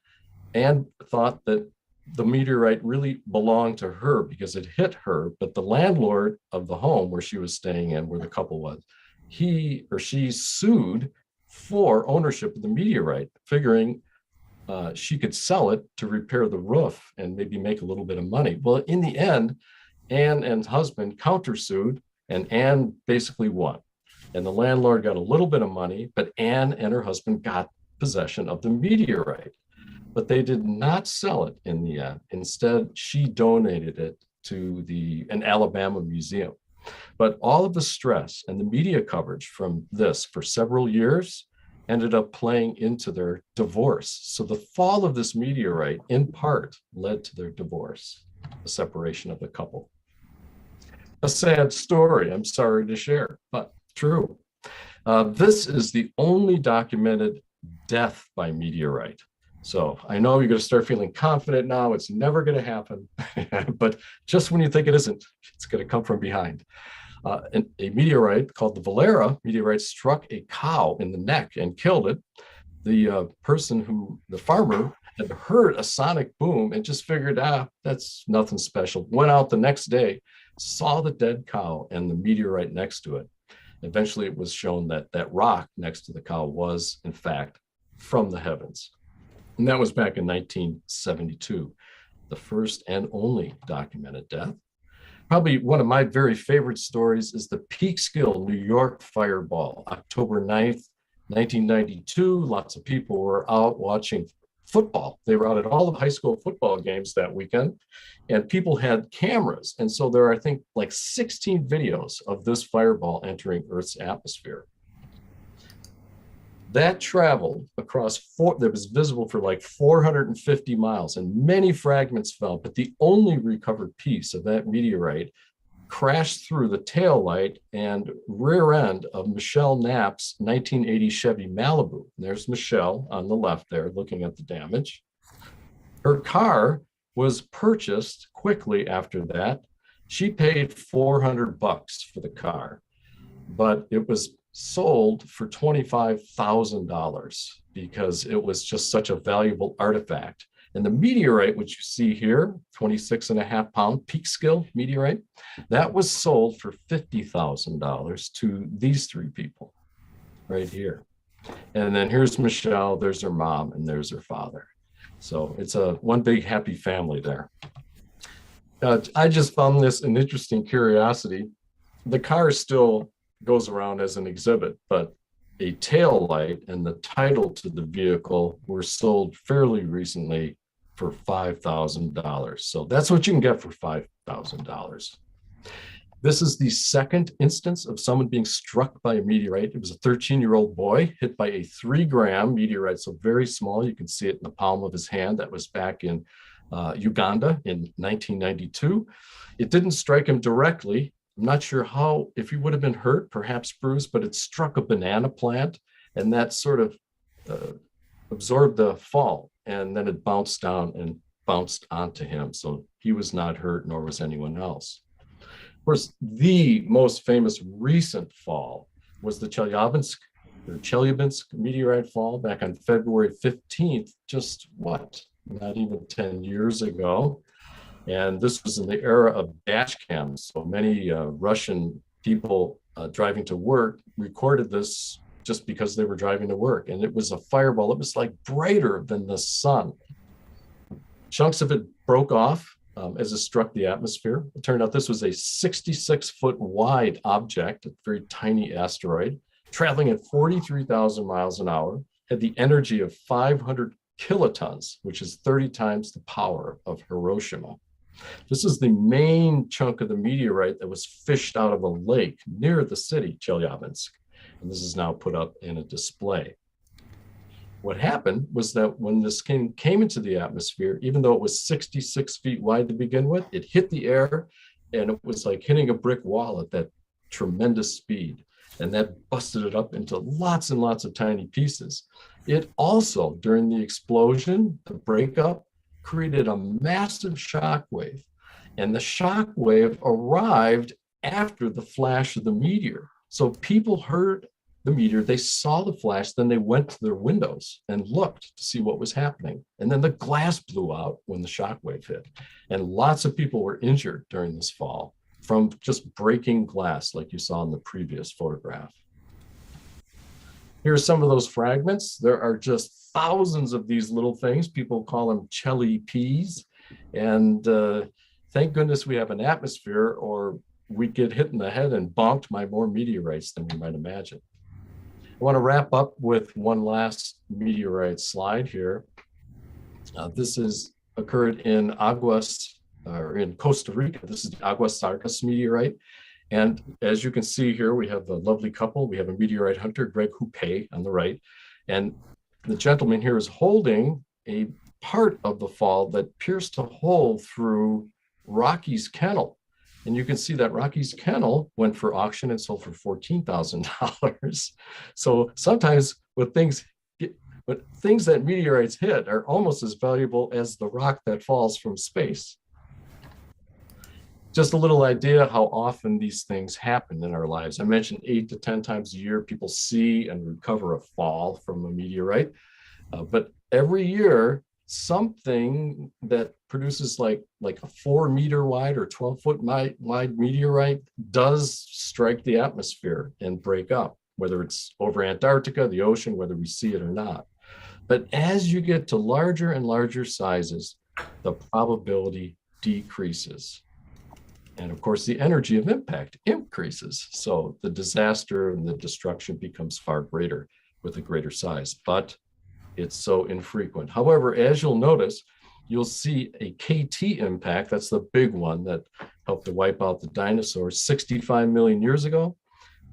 Ann thought that the meteorite really belonged to her because it hit her, but the landlord of the home where she was staying in, where the couple was, he or she sued for ownership of the meteorite, figuring she could sell it to repair the roof and maybe make a little bit of money. Well, in the end, Ann and husband countersued, and Ann basically won. And the landlord got a little bit of money, but Ann and her husband got possession of the meteorite. But they did not sell it in the end. Instead, she donated it to an Alabama museum. But all of the stress and the media coverage from this for several years ended up playing into their divorce. So the fall of this meteorite, in part, led to their divorce, the separation of the couple. A sad story, I'm sorry to share, but true. This is the only documented death by meteorite. So I know you're going to start feeling confident now. It's never going to happen. But just when you think it isn't, it's going to come from behind. A meteorite called the Valera meteorite struck a cow in the neck and killed it. The farmer, had heard a sonic boom and just figured, that's nothing special. Went out the next day, saw the dead cow and the meteorite next to it. Eventually, it was shown that that rock next to the cow was, in fact, from the heavens. And that was back in 1972, the first and only documented death. Probably one of my very favorite stories is the Peekskill, New York fireball, October 9th, 1992. Lots of people were out watching football. They were out at all the high school football games that weekend, and people had cameras. And so there are, I think, like 16 videos of this fireball entering Earth's atmosphere. That traveled across that was visible for like 450 miles, and many fragments fell, but the only recovered piece of that meteorite crashed through the tail light and rear end of Michelle Knapp's 1980 Chevy Malibu. There's Michelle on the left there looking at the damage. Her car was purchased quickly after that. She paid $400 for the car, but it was sold for $25,000 because it was just such a valuable artifact. And the meteorite, which you see here, 26.5 pound peak scale meteorite, that was sold for $50,000 to these three people right here. And then here's Michelle, there's her mom, and there's her father. So it's a one big happy family there. I just found this an interesting curiosity. The car still goes around as an exhibit, but a tail light and the title to the vehicle were sold fairly recently for $5,000. So that's what you can get for $5,000. This is the second instance of someone being struck by a meteorite. It was a 13-year-old boy hit by a 3-gram meteorite, so very small. You can see it in the palm of his hand. That was back in Uganda in 1992. It didn't strike him directly. I'm not sure how, if he would have been hurt, perhaps bruised, but it struck a banana plant, and that sort of absorbed the fall, and then it bounced down and bounced onto him. So he was not hurt, nor was anyone else. Of course, the most famous recent fall was the Chelyabinsk meteorite fall back on February 15th, just what, not even 10 years ago. And this was in the era of dash cams. So many Russian people driving to work recorded this just because they were driving to work. And it was a fireball. It was like brighter than the sun. Chunks of it broke off as it struck the atmosphere. It turned out this was a 66-foot wide object, a very tiny asteroid, traveling at 43,000 miles an hour, had the energy of 500 kilotons, which is 30 times the power of Hiroshima. This is the main chunk of the meteorite that was fished out of a lake near the city, Chelyabinsk. And this is now put up in a display. What happened was that when this came into the atmosphere, even though it was 66 feet wide to begin with, it hit the air, and it was like hitting a brick wall at that tremendous speed. And that busted it up into lots and lots of tiny pieces. It also, during the explosion, the breakup, created a massive shock wave. And the shock wave arrived after the flash of the meteor. So people heard the meteor, they saw the flash, then they went to their windows and looked to see what was happening. And then the glass blew out when the shock wave hit. And lots of people were injured during this fall from just breaking glass, like you saw in the previous photograph. Here are some of those fragments. There are just thousands of these little things. People call them Chelly peas. And thank goodness we have an atmosphere, or we'd get hit in the head and bonked by more meteorites than we might imagine. I want to wrap up with one last meteorite slide here. This is occurred in Aguas, or in Costa Rica. This is the Aguas Sargas meteorite. And as you can see here, we have a lovely couple. We have a meteorite hunter, Greg Houpe, on the right. And the gentleman here is holding a part of the fall that pierced a hole through Rocky's kennel. And you can see that Rocky's kennel went for auction and sold for $14,000. So sometimes with things that meteorites hit are almost as valuable as the rock that falls from space. Just a little idea how often these things happen in our lives. I mentioned 8 to 10 times a year, people see and recover a fall from a meteorite. But every year, something that produces like a 4-meter wide or 12-foot wide meteorite does strike the atmosphere and break up, whether it's over Antarctica, the ocean, whether we see it or not. But as you get to larger and larger sizes, the probability decreases. And of course, the energy of impact increases. So the disaster and the destruction becomes far greater with a greater size, but it's so infrequent. However, as you'll notice, you'll see a KT impact. That's the big one that helped to wipe out the dinosaurs 65 million years ago.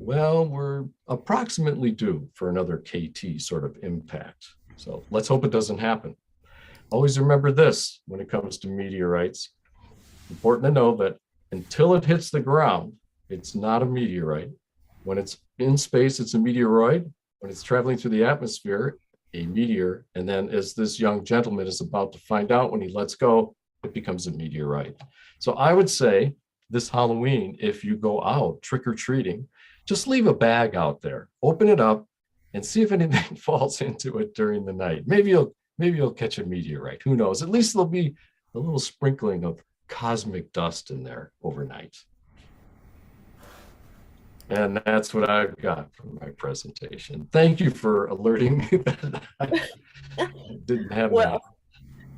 Well, we're approximately due for another KT sort of impact. So let's hope it doesn't happen. Always remember this when it comes to meteorites. Important to know that until it hits the ground, it's not a meteorite. When it's in space, it's a meteoroid. When it's traveling through the atmosphere, a meteor. And then, as this young gentleman is about to find out when he lets go, it becomes a meteorite. So I would say this Halloween, if you go out trick-or-treating, just leave a bag out there, open it up, and see if anything falls into it during the night. Maybe you'll catch a meteorite. Who knows? At least there'll be a little sprinkling of cosmic dust in there overnight. And that's what I've got for my presentation. Thank you for alerting me that I didn't have Well,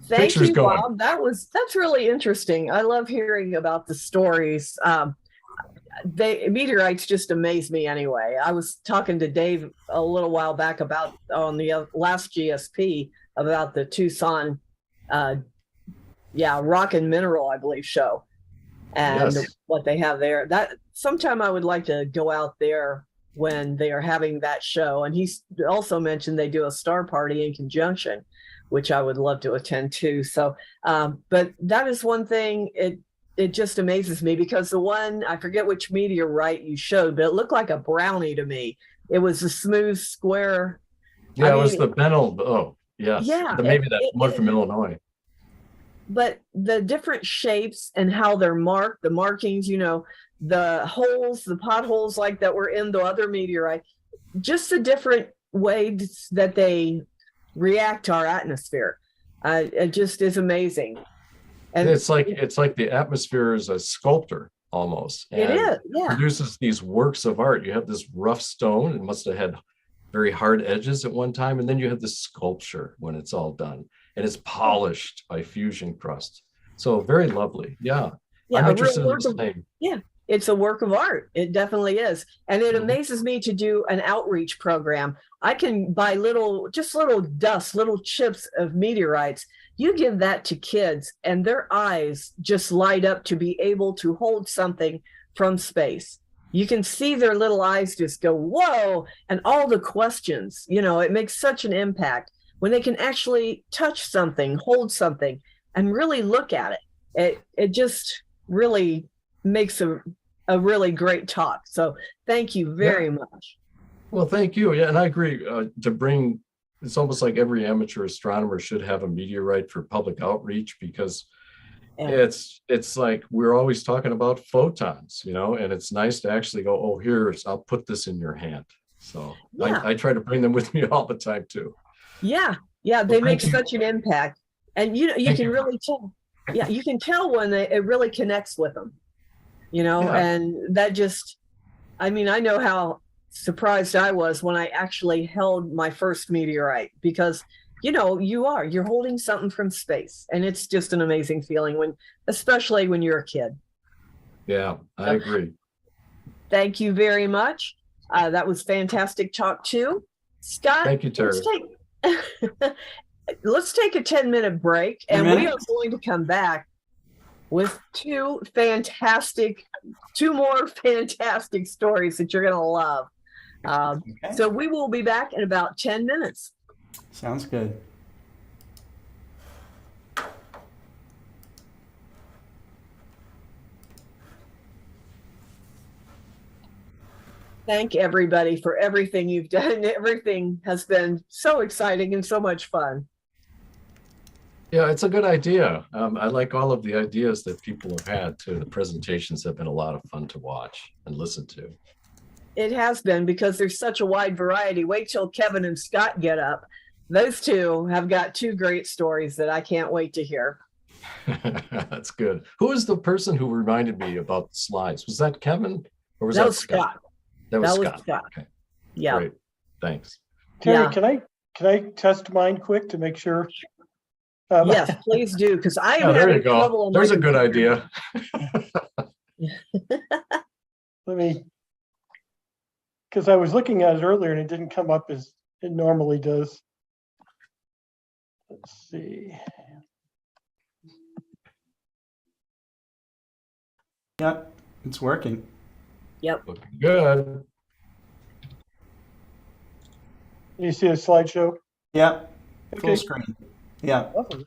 thank pictures you, going. Bob. That's really interesting. I love hearing about the stories. Meteorites just amaze me anyway. I was talking to Dave a little while back about on the last GSP about the Tucson, rock and mineral, I believe, show, and Yes. what they have there. That sometime I would like to go out there when they are having that show. And he also mentioned they do a star party in conjunction, which I would love to attend too. So, but that is one thing. It just amazes me because the one, I forget which meteorite you showed, but it looked like a brownie to me. It was a smooth square. Yeah, it was the Benel. Oh, yes. Yeah, Maybe that one from Illinois. But the different shapes and how they're marked, the markings, the holes, the potholes like that were in the other meteorite, just the different ways that they react to our atmosphere. It just is amazing. And it's like the atmosphere is a sculptor almost. It is, yeah. Produces these works of art. You have this rough stone. It must have had very hard edges at one time, and then you have this sculpture when it's all done, and it's polished by fusion crust. So very lovely. Yeah, I'm interested in the same. Yeah, it's a work of art. It definitely is, and it amazes me to do an outreach program. I can buy little dust, little chips of meteorites. You give that to kids and their eyes just light up to be able to hold something from space. You can see their little eyes just go, whoa, and all the questions, it makes such an impact when they can actually touch something, hold something, and really look at it. It just really makes a really great talk. So thank you very much. Well, thank you. Yeah, and I agree it's almost like every amateur astronomer should have a meteorite for public outreach because it's like we're always talking about photons, and it's nice to actually go, oh, I'll put this in your hand. So I try to bring them with me all the time too. Yeah, they make such an impact, and you can really tell. Yeah, you can tell when it really connects with them, and that just, I know how surprised I was when I actually held my first meteorite because you're holding something from space, and it's just an amazing feeling especially when you're a kid. Yeah, I agree. Thank you very much. That was fantastic talk too. Scott, thank you, Terry. Let's take a 10-minute break, and we are going to come back with two more fantastic stories that you're going to love. So we will be back in about 10 minutes. Sounds good. Thank everybody for everything you've done. Everything has been so exciting and so much fun. Yeah, it's a good idea. I like all of the ideas that people have had too. The presentations have been a lot of fun to watch and listen to. It has been because there's such a wide variety. Wait till Kevin and Scott get up. Those two have got two great stories that I can't wait to hear. That's good. Who was the person who reminded me about the slides? Was that Kevin or was that Scott? That was Scott. Okay. Yeah. Great. Thanks. Terry, can I test mine quick to make sure? Yes, please do, because I am there having you go. trouble. There's a good idea. Let me, because I was looking at it earlier and it didn't come up as it normally does. Let's see. Yep, it's working. Yep. Looking good. You see a slideshow? Yeah, full Okay. screen. Yeah. Awesome.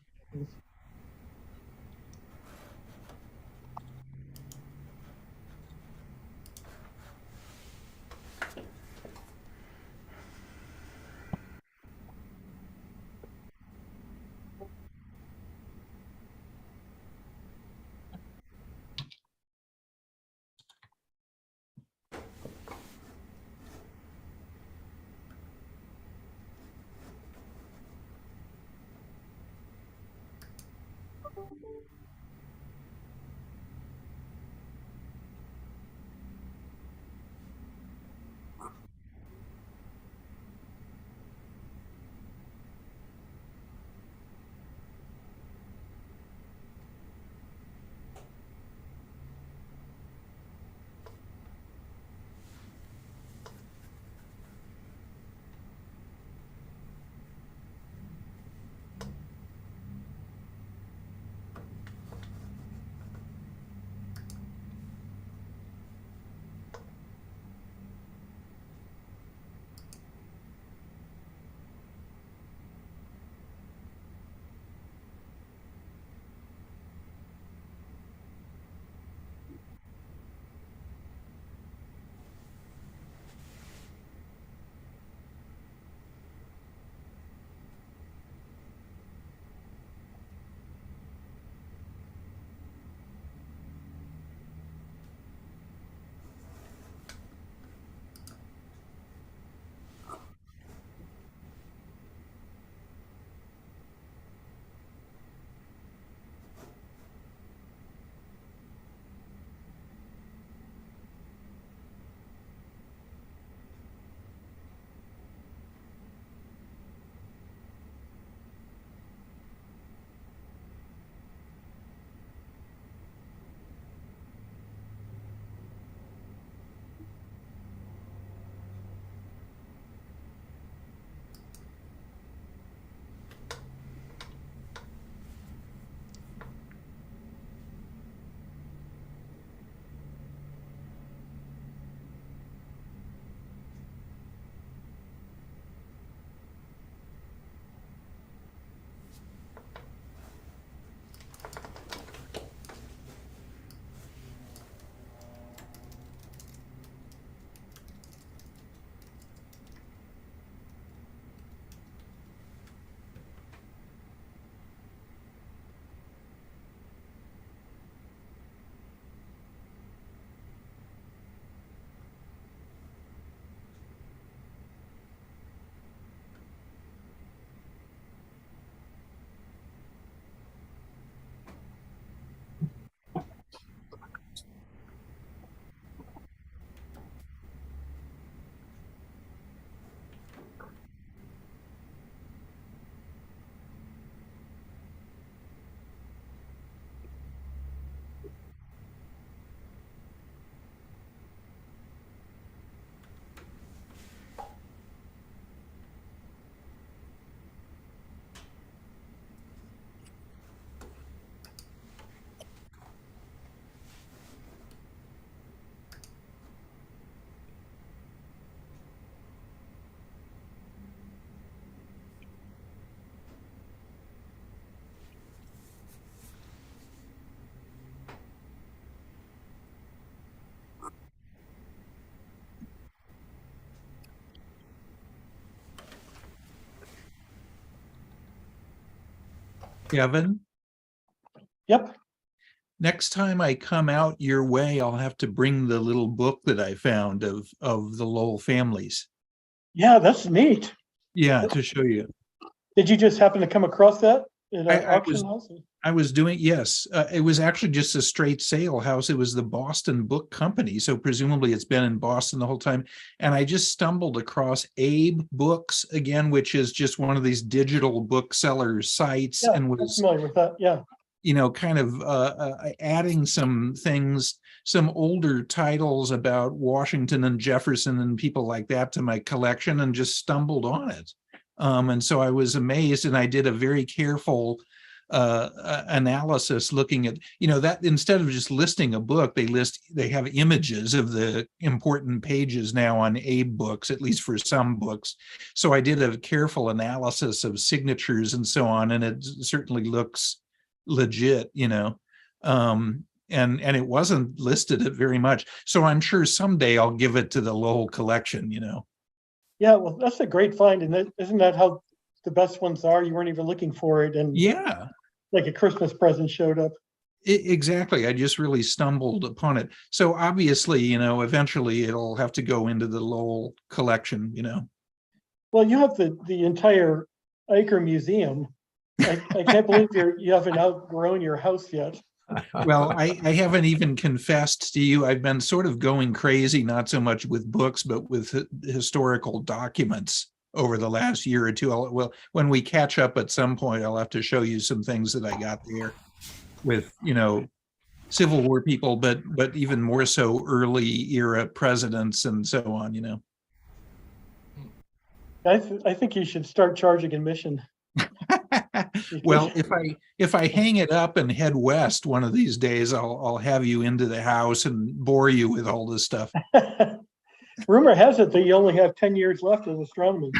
Kevin, Yep. next time I come out your way, I'll have to bring the little book that I found of the Lowell families. Yeah, that's neat. Yeah, to show you. Did you just happen to come across that at an I auction house? I was doing, yes, it was actually just a straight sale house. It was the Boston Book Company. So presumably it's been in Boston the whole time. And I just stumbled across Abe Books again, which is just one of these digital bookseller sites, Yeah, and I'm was, familiar with that. Yeah. you know, kind of adding some things, some older titles about Washington and Jefferson and people like that to my collection, and just stumbled on it. And so I was amazed, and I did a very careful analysis looking at, that instead of just listing a book, they have images of the important pages now on Abe books, at least for some books. So I did a careful analysis of signatures and so on, and it certainly looks legit, and it wasn't listed at very much. So I'm sure someday I'll give it to the Lowell collection, Yeah, well, that's a great find. And isn't that how the best ones are? You weren't even looking for it. And yeah, like a Christmas present showed up. Exactly. I just really stumbled upon it. So obviously, eventually it'll have to go into the Lowell collection, Well, you have the entire Eicher Museum. I can't believe you haven't outgrown your house yet. Well, I haven't even confessed to you. I've been sort of going crazy, not so much with books, but with historical documents over the last year or two. Well, when we catch up at some point, I'll have to show you some things that I got there with, Civil War people, but even more so early era presidents and so on, I think you should start charging admission. Well, if I hang it up and head west one of these days, I'll have you into the house and bore you with all this stuff. Rumor has it that you only have 10 years left in astronomy.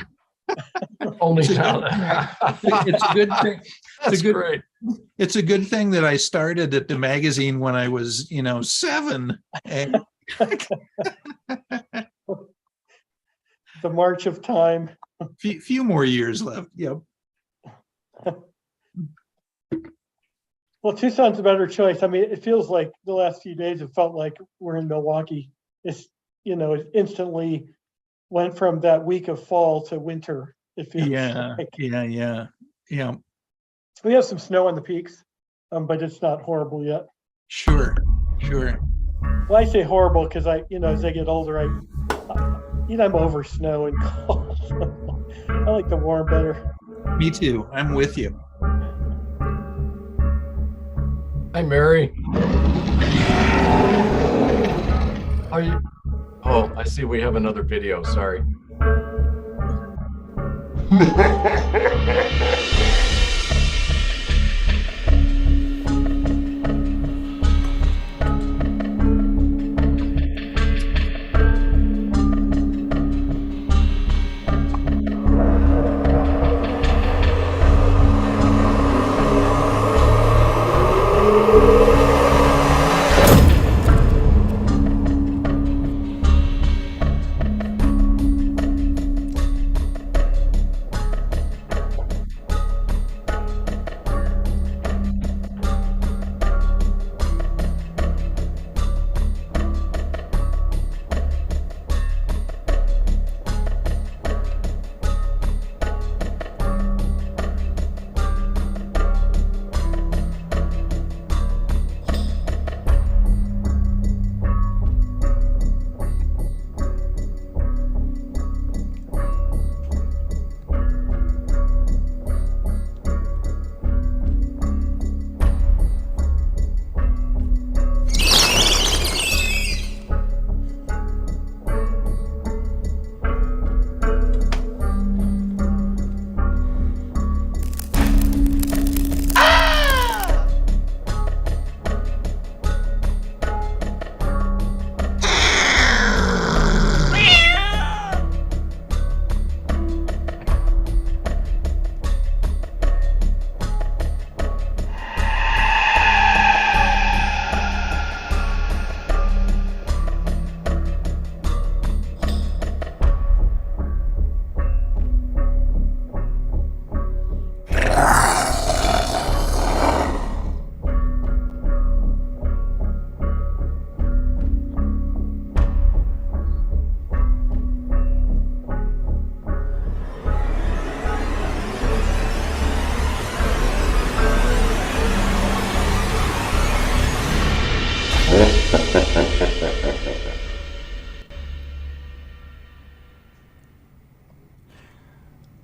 Only now. It's a good thing. That's great. It's a good thing that I started at the magazine when I was, 7. And The march of time. few more years left. Yep. Well, Tucson's a better choice. I mean, it feels like the last few days, it felt like we're in Milwaukee. It's, it instantly went from that week of fall to winter. It feels like. Yeah. We have some snow on the peaks, but it's not horrible yet. Sure. Well, I say horrible because as I get older, I'm over snow and cold. I like the warm better. Me too. I'm with you. Hi, Mary. Are you? Oh, I see. We have another video. Sorry.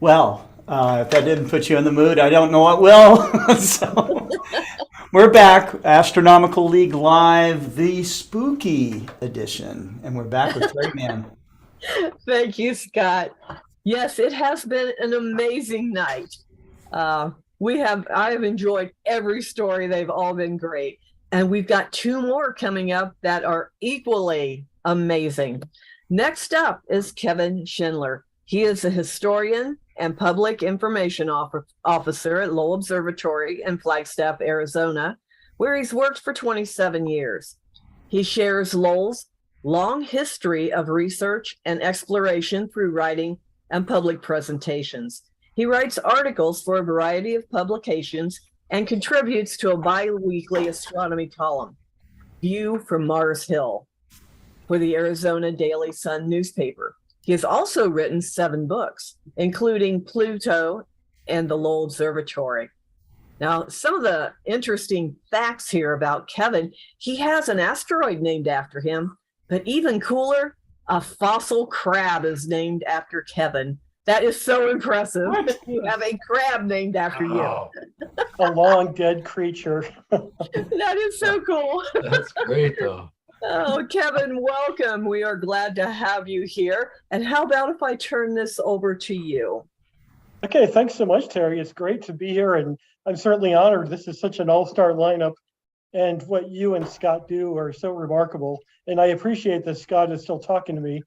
Well, if that didn't put you in the mood, I don't know what will. So we're back, Astronomical League Live, the spooky edition, and we're back with Terry Mann. Thank you, Scott. Yes, it has been an amazing night. I have enjoyed every story. They've all been great. And we've got 2 more coming up that are equally amazing. Next up is Kevin Schindler. He is a historian and public information officer at Lowell Observatory in Flagstaff, Arizona, where he's worked for 27 years. He shares Lowell's long history of research and exploration through writing and public presentations. He writes articles for a variety of publications and contributes to a bi-weekly astronomy column, View from Mars Hill, for the Arizona Daily Sun newspaper. He has also written 7 books, including Pluto and the Lowell Observatory. Now, some of the interesting facts here about Kevin, he has an asteroid named after him, but even cooler, a fossil crab is named after Kevin. That is so impressive. You have a crab named after you. A long dead creature. That is so cool. That's great, though. Oh, Kevin, welcome. We are glad to have you here. And how about if I turn this over to you? Okay, thanks so much, Terry. It's great to be here, and I'm certainly honored. This is such an all-star lineup, and what you and Scott do are so remarkable. And I appreciate that Scott is still talking to me,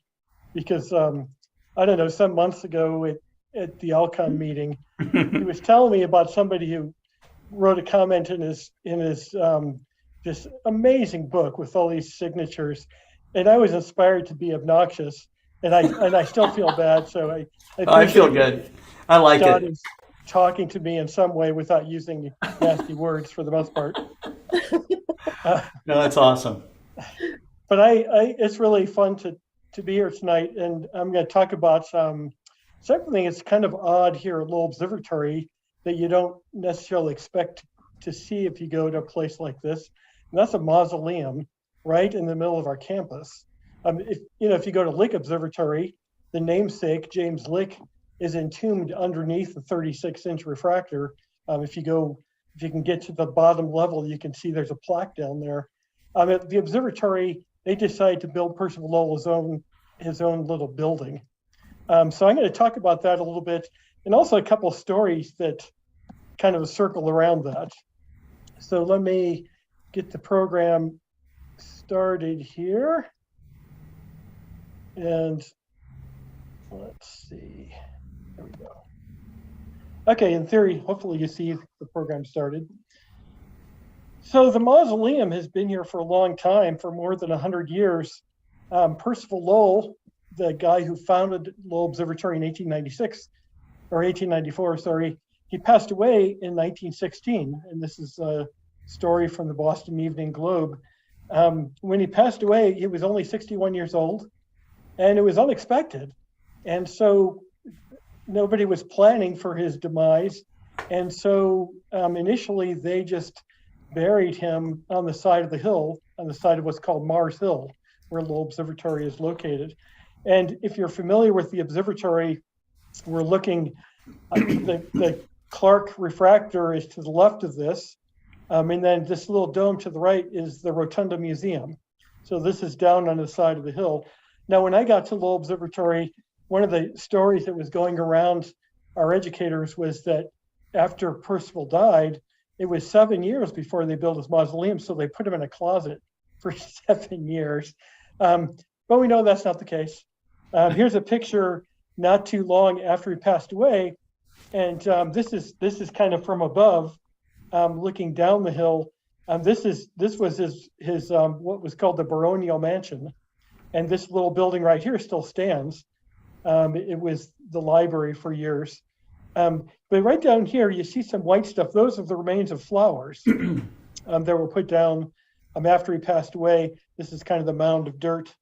because I don't know, some months ago at the Alcon meeting, he was telling me about somebody who wrote a comment in his this amazing book with all these signatures, and I was inspired to be obnoxious, and I still feel bad. So I feel good. I like Scott it. Is talking to me in some way without using nasty words for the most part. No, that's awesome. But it's really fun to be here tonight, and I'm going to talk about something that's kind of odd here at Lowell Observatory that you don't necessarily expect to see if you go to a place like this. And that's a mausoleum right in the middle of our campus. If you go to Lick Observatory, the namesake James Lick is entombed underneath the 36-inch refractor. If you can get to the bottom level, you can see there's a plaque down there. At the observatory, they decided to build Percival Lowell his own little building. So I'm going to talk about that a little bit, and also a couple of stories that kind of circle around that. So let me get the program started here. And let's see. There we go. Okay, in theory, hopefully you see the program started. So the mausoleum has been here for a long time, for more than 100 years. Percival Lowell, the guy who founded Lowell Observatory in 1894, sorry, he passed away in 1916. And this is a story from the Boston Evening Globe. When he passed away, he was only 61 years old, and it was unexpected. And so nobody was planning for his demise. And so initially they just buried him on the side of the hill, on the side of what's called Mars Hill, where Lowell Observatory is located. And if you're familiar with the observatory, we're looking, the Clark refractor is to the left of this. And then this little dome to the right is the Rotunda Museum. So this is down on the side of the hill. Now, when I got to Lowell Observatory, one of the stories that was going around our educators was that after Percival died, it was 7 years before they built his mausoleum. So they put him in a closet for 7 years. But we know that's not the case. Here's a picture not too long after he passed away. And this is kind of from above, looking down the hill. This was his what was called the baronial mansion. And this little building right here still stands. It was the library for years. But right down here, you see some white stuff. Those are the remains of flowers that were put down after he passed away. This is kind of the mound of dirt.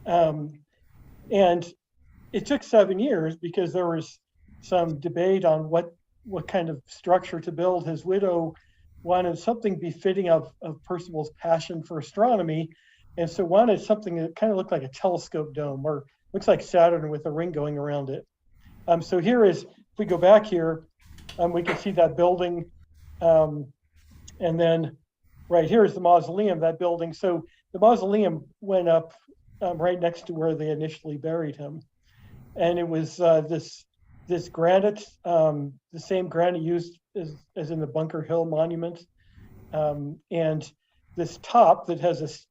And it took 7 years because there was some debate on what kind of structure to build. His widow wanted something befitting of Percival's passion for astronomy, and so wanted something that kind of looked like a telescope dome, or looks like Saturn with a ring going around it. So here is, if we go back here, we can see that building, and then right here is the mausoleum, that building. So the mausoleum went up right next to where they initially buried him, and it was this this granite, the same granite used as in the Bunker Hill Monument, and this top that has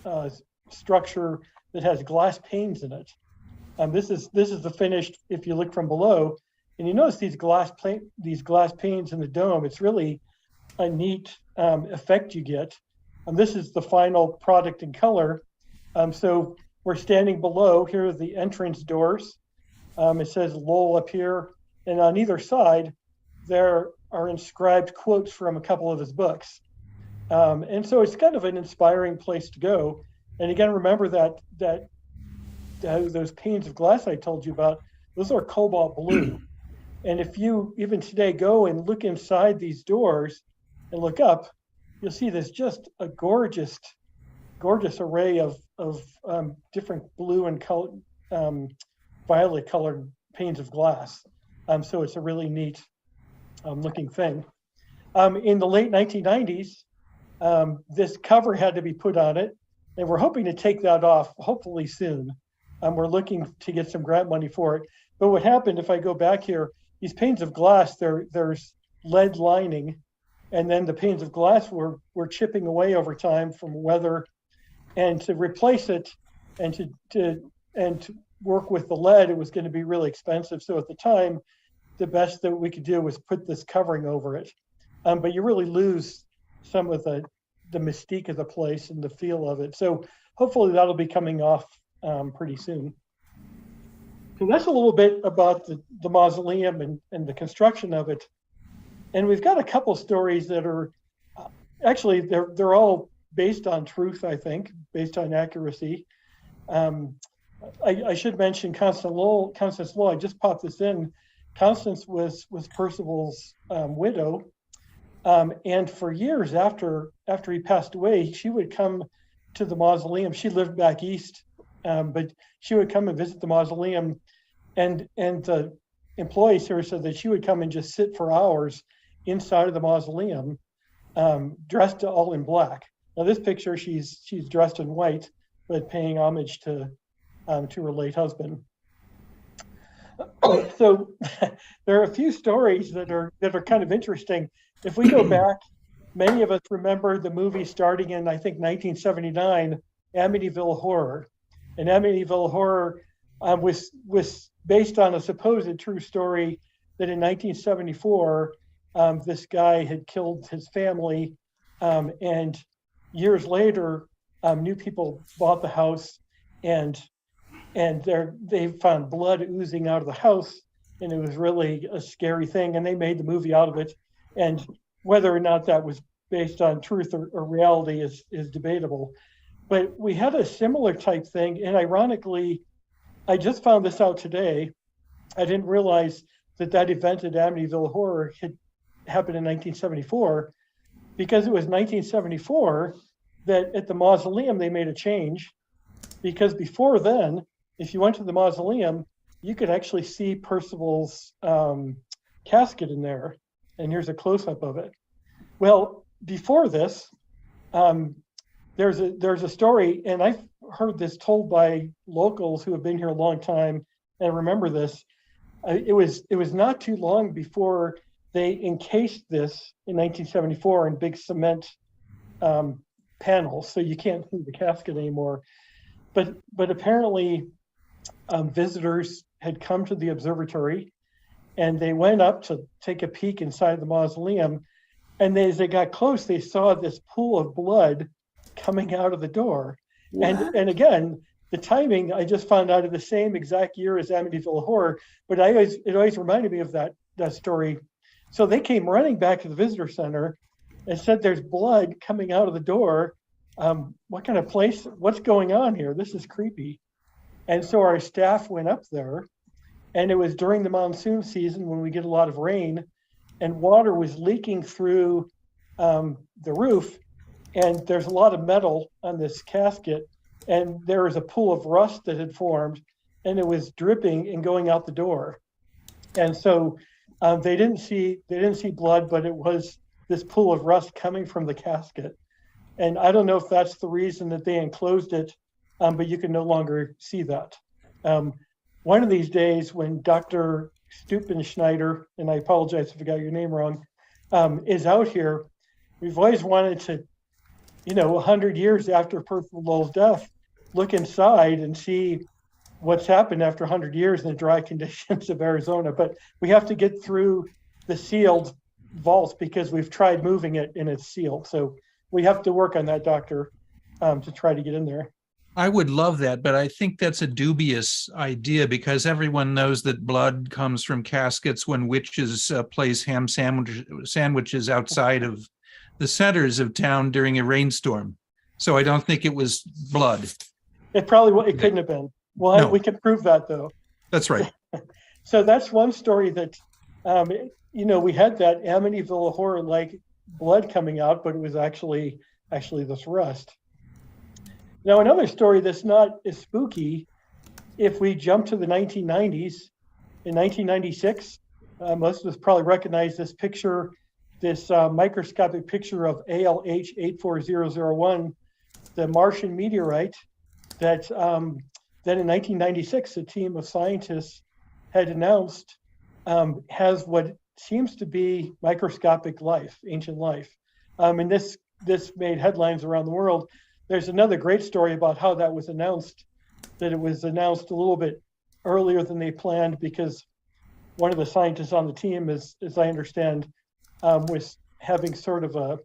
a structure that has glass panes in it. This is the finished. If you look from below, and you notice these glass panes in the dome, it's really a neat effect you get. This is the final product in color. So we're standing below. Here are the entrance doors. It says Lowell up here, and on either side there are inscribed quotes from a couple of his books. And so it's kind of an inspiring place to go. And again, remember that those panes of glass I told you about, those are cobalt blue. And if you even today go and look inside these doors and look up, you'll see there's just a gorgeous array of different blue and violet colored panes of glass. So it's a really neat looking thing. In the late 1990s, this cover had to be put on it, and we're hoping to take that off hopefully soon. We're looking to get some grant money for it. But what happened, if I go back here, these panes of glass, there's lead lining, and then the panes of glass were chipping away over time from weather. And to replace it and to work with the lead, it was going to be really expensive. So at the time, the best that we could do was put this covering over it. But you really lose some of the mystique of the place and the feel of it. So hopefully that'll be coming off pretty soon. So that's a little bit about the mausoleum and the construction of it. And we've got a couple stories that are actually they're all based on truth, I think, based on accuracy. I should mention Constance Lowell. I just popped this in. Constance was Percival's widow, and for years after he passed away, she would come to the mausoleum. She lived back east, but she would come and visit the mausoleum, and the employees here said that she would come and just sit for hours inside of the mausoleum, dressed all in black. Now this picture, she's dressed in white, but paying homage to her late husband. So there are a few stories that are kind of interesting. If we go back, many of us remember the movie starting in, I think, 1979, Amityville Horror. And Amityville Horror was based on a supposed true story that in 1974, this guy had killed his family, and years later, new people bought the house, and they found blood oozing out of the house, and it was really a scary thing, and they made the movie out of it. And whether or not that was based on truth or reality is debatable. But we had a similar type thing, and ironically, I just found this out today. I didn't realize that event at Amityville Horror had happened in 1974, because it was 1974 that at the mausoleum they made a change, because before then, if you went to the mausoleum, you could actually see Percival's casket in there. And here's a close-up of it. Well, before this, there's a story, and I've heard this told by locals who have been here a long time and remember this. It was not too long before they encased this in 1974 in big cement panels, so you can't see the casket anymore. But apparently, visitors had come to the observatory, and they went up to take a peek inside the mausoleum. And as they got close, they saw this pool of blood coming out of the door. And again, the timing, I just found out of the same exact year as Amityville Horror, but it always reminded me of that story. So they came running back to the visitor center and said, "There's blood coming out of the door. What kind of place? What's going on here? This is creepy." And so our staff went up there, and it was during the monsoon season when we get a lot of rain, and water was leaking through the roof, and there's a lot of metal on this casket, and there was a pool of rust that had formed, and it was dripping and going out the door. And so they didn't see blood, but it was this pool of rust coming from the casket. And I don't know if that's the reason that they enclosed it, but you can no longer see that. one of these days when Dr. Stupenschneider, and I apologize if I got your name wrong, is out here, we've always wanted to, 100 years after Percival Lowell's death, look inside and see what's happened after 100 years in the dry conditions of Arizona. But we have to get through the sealed vaults because we've tried moving it and it's sealed. So we have to work on that, Doctor, to try to get in there. I would love that, but I think that's a dubious idea because everyone knows that blood comes from caskets when witches place ham sandwiches outside of the centers of town during a rainstorm. So I don't think it was blood. It couldn't have been. Well, No. We can prove that though. That's right. So that's one story that, we had that Amityville horror-like blood coming out, but it was actually this rust. Now, another story that's not as spooky, if we jump to the 1990s, in 1996, most of us probably recognize this picture, this microscopic picture of ALH 84001, the Martian meteorite that in 1996, a team of scientists had announced has what seems to be microscopic life, ancient life. And this made headlines around the world. There's another great story about how that was announced, that it was announced a little bit earlier than they planned because one of the scientists on the team, as I understand, was having sort of a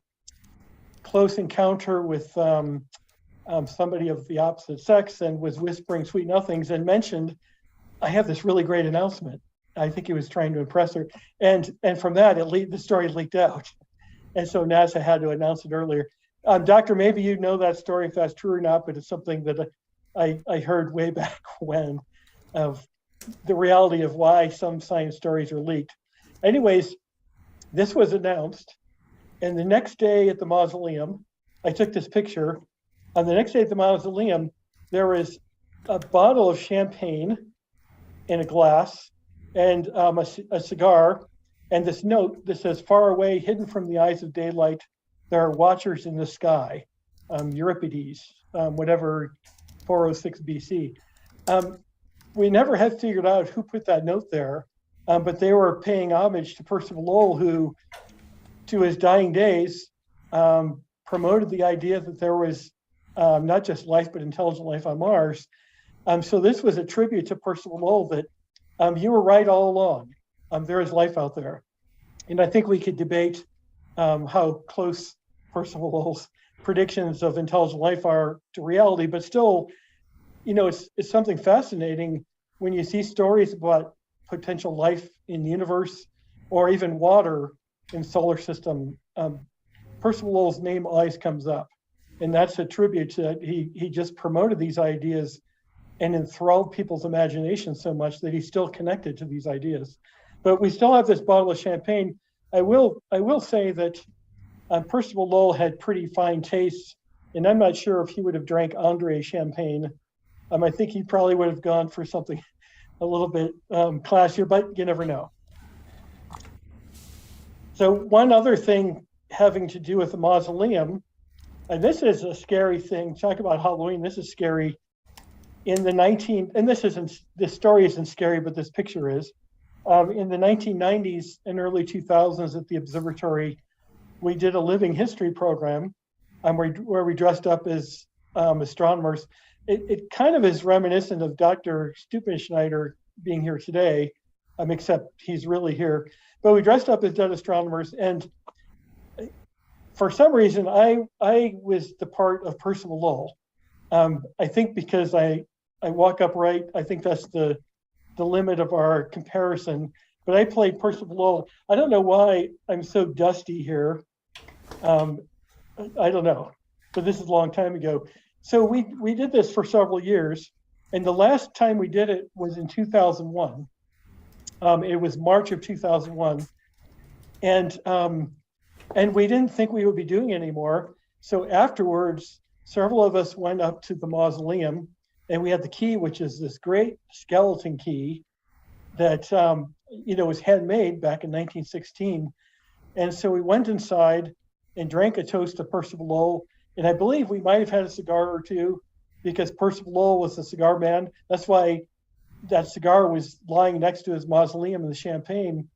close encounter with somebody of the opposite sex and was whispering sweet nothings and mentioned, I have this really great announcement. I think he was trying to impress her. And from that, the story leaked out. And so NASA had to announce it earlier. Doctor, maybe you know that story if that's true or not, but it's something that I heard way back when of the reality of why some science stories are leaked. Anyways, this was announced. And the next day at the mausoleum, I took this picture. On the next day at the mausoleum, there was a bottle of champagne in a glass and a cigar, and this note that says, far away, hidden from the eyes of daylight, there are watchers in the sky, Euripides, whatever, 406 BC. We never had figured out who put that note there, but they were paying homage to Percival Lowell, who, to his dying days, promoted the idea that there was not just life, but intelligent life on Mars. So this was a tribute to Percival Lowell that you were right all along. There is life out there. And I think we could debate how close Percival Lowell's predictions of intelligent life are to reality, but still, it's something fascinating when you see stories about potential life in the universe or even water in solar system. Percival Lowell's name always comes up. And that's a tribute to he just promoted these ideas and enthralled people's imagination so much that he's still connected to these ideas. But we still have this bottle of champagne. I will say that Percival Lowell had pretty fine taste, and I'm not sure if he would have drank Andre champagne. I think he probably would have gone for something a little bit classier, but you never know. So one other thing having to do with the mausoleum, and this is a scary thing. Talk about Halloween. This is scary. This story isn't scary, but this picture is. In the 1990s and early 2000s at the Observatory, we did a living history program where we dressed up as astronomers. It kind of is reminiscent of Dr. Stupenschneider being here today, except he's really here. But we dressed up as dead astronomers, and for some reason, I was the part of Percival Lowell. I think because I walk upright, I think that's the limit of our comparison. But I played Percival Lowell. I don't know why I'm so dusty here. I don't know, but this is a long time ago. So we did this for several years, and the last time we did it was in 2001. It was March of 2001, and we didn't think we would be doing it anymore. So afterwards, several of us went up to the mausoleum, and we had the key, which is this great skeleton key that was handmade back in 1916. And so we went inside and drank a toast to Percival Lowell. And I believe we might have had a cigar or two because Percival Lowell was a cigar man. That's why that cigar was lying next to his mausoleum in the Champagne,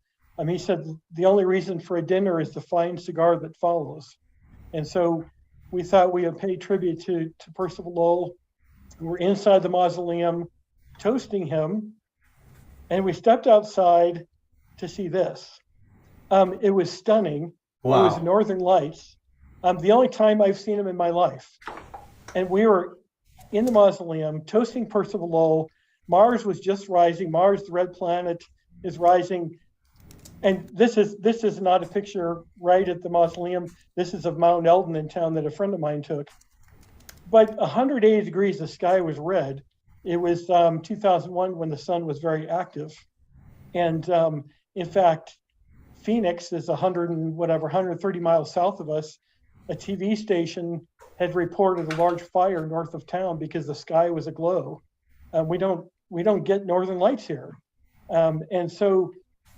he said the only reason for a dinner is the fine cigar that follows. And so we thought we would pay tribute to Percival Lowell. We were inside the mausoleum toasting him, and we stepped outside to see this. It was stunning. Wow. It was Northern Lights. The only time I've seen them in my life. And we were in the mausoleum toasting Percival Lowell. Mars was just rising. Mars, the red planet, is rising. And this is not a picture right at the mausoleum. This is of Mount Eldon in town that a friend of mine took. But 180 degrees, the sky was red. It was 2001 when the sun was very active. And in fact, Phoenix is 130 miles south of us. A TV station had reported a large fire north of town because the sky was aglow. We don't get northern lights here. And so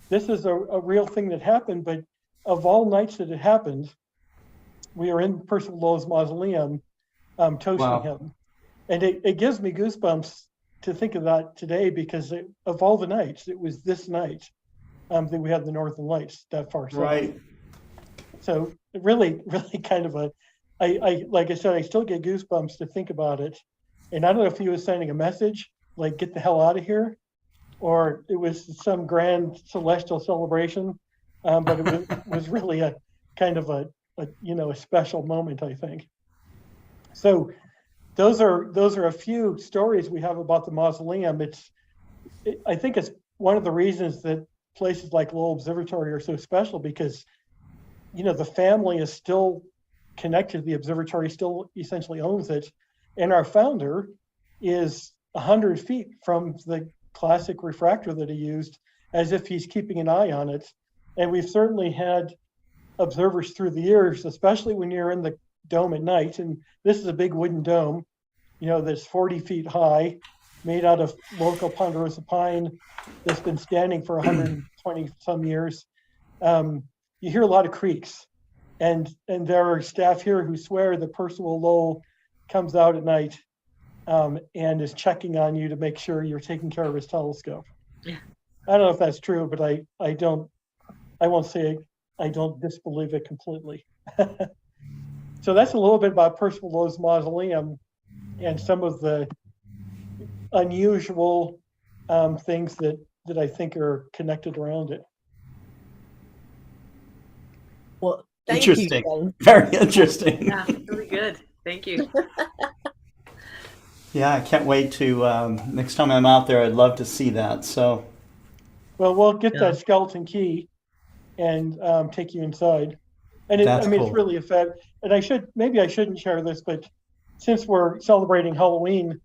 this is a real thing that happened, but of all nights that it happened, we are in Percival Lowell's mausoleum toasting him. And it gives me goosebumps to think of that today, because of all the nights, it was this night that we had the northern lights that far south. Right. So really kind of like I said, I still get goosebumps to think about it. And I don't know if he was sending a message, like, get the hell out of here, or it was some grand celestial celebration. But it was really a kind of a special moment, I think. So those are a few stories we have about the mausoleum. I think it's one of the reasons that places like Lowell Observatory are so special, because the family is still connected to the observatory, still essentially owns it, and our founder is 100 feet from the classic refractor that he used, as if he's keeping an eye on it. And we've certainly had observers through the years, especially when you're in the dome at night. And this is a big wooden dome, that's 40 feet high, made out of local ponderosa pine that's been standing for 120 some years. You hear a lot of creaks, and there are staff here who swear that Percival Lowell comes out at night and is checking on you to make sure you're taking care of his telescope. Yeah. I don't know if that's true, but I won't say I don't disbelieve it completely. So that's a little bit about Percival Lowell's mausoleum and some of the unusual things that I think are connected around it. Well, thank Interesting. you. Very interesting. Yeah, really good. Thank you. Yeah, I can't wait to, next time I'm out there, I'd love to see that. So, well, we'll get that skeleton key and take you inside. And That's it's cool. really a fact. And I shouldn't share this, but since we're celebrating Halloween,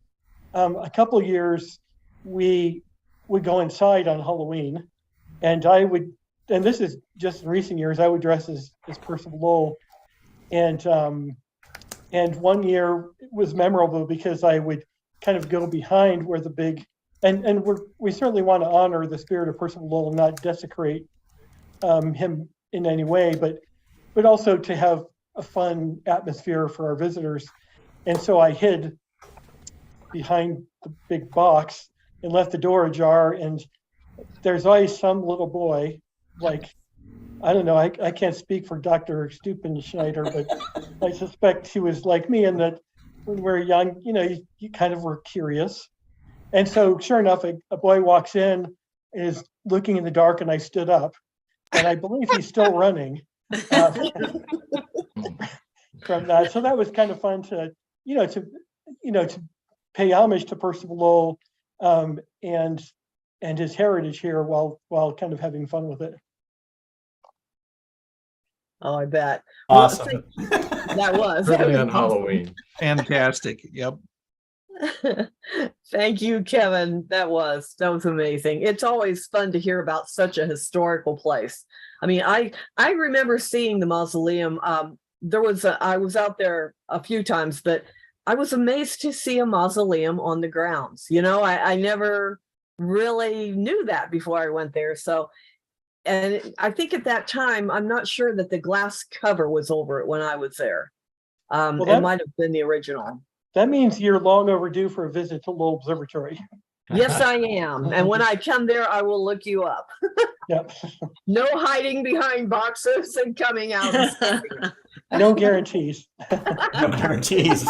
a couple of years we would go inside on Halloween, and this is just in recent years, I would dress as Percival Lowell. And one year it was memorable because I would kind of go behind where the big, and we certainly want to honor the spirit of Percival Lowell and not desecrate him in any way, but also to have a fun atmosphere for our visitors. And so I hid behind the big box and left the door ajar, and there's always some little boy, like, I don't know, I can't speak for Dr. Stupenschneider, but I suspect he was like me in that when we were young, you kind of were curious. And so sure enough, a boy walks in, is looking in the dark, and I stood up, and I believe he's still running from that. So that was kind of fun to pay homage to Percival Lowell and his heritage here while kind of having fun with it. Oh, I bet. Awesome. That was on Halloween. Fantastic. Yep. Thank you, Kevin. That was amazing. It's always fun to hear about such a historical place. I mean, I remember seeing the mausoleum. I was out there a few times, but I was amazed to see a mausoleum on the grounds. I never really knew that before I went there. So, and I think at that time, I'm not sure that the glass cover was over it when I was there. It might have been the original. That means you're long overdue for a visit to Lowell Observatory. Yes, I am. And when I come there, I will look you up. Yep. No hiding behind boxes and coming out. And standing. No guarantees. No guarantees.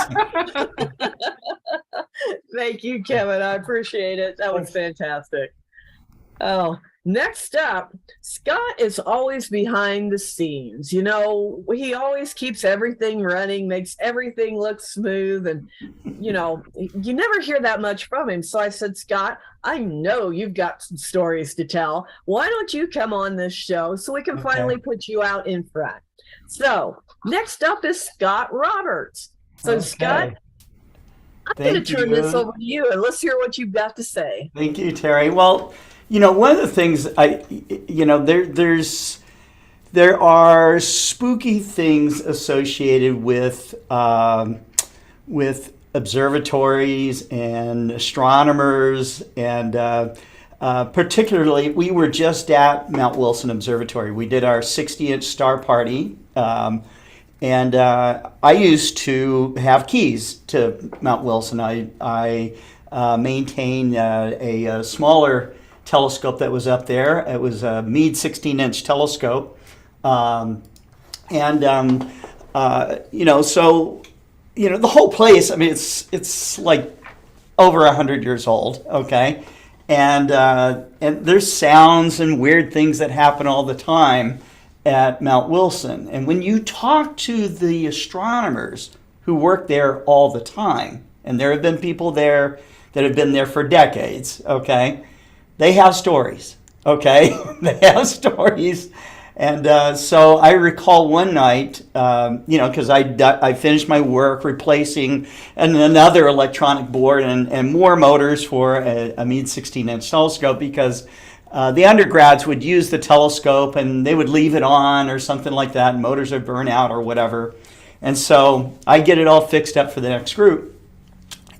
Thank you, Kevin. I appreciate it. That was fantastic. Oh, next up, Scott is always behind the scenes. You know, he always keeps everything running, makes everything look smooth. And, you know, you never hear that much from him. So I said, Scott, I know you've got some stories to tell. Why don't you come on this show so we can finally put you out in front? So next up is Scott Roberts. So Scott, I'm going to turn this over to you and let's hear what you've got to say. Thank you, Terry. Well, you know, one of the things there are spooky things associated with observatories and astronomers, and particularly, we were just at Mount Wilson Observatory. We did our 60-inch star party, and I used to have keys to Mount Wilson. I maintain a smaller telescope that was up there. It was a Meade 16-inch telescope, so the whole place. I mean, it's like over 100 years old. Okay, and there's sounds and weird things that happen all the time at Mount Wilson. And when you talk to the astronomers who work there all the time, and there have been people there that have been there for decades. Okay. They have stories, okay? They have stories. And so I recall one night, because I finished my work replacing another electronic board and more motors for a Meade 16-inch telescope, because the undergrads would use the telescope and they would leave it on or something like that, and motors would burn out or whatever. And so I get it all fixed up for the next group.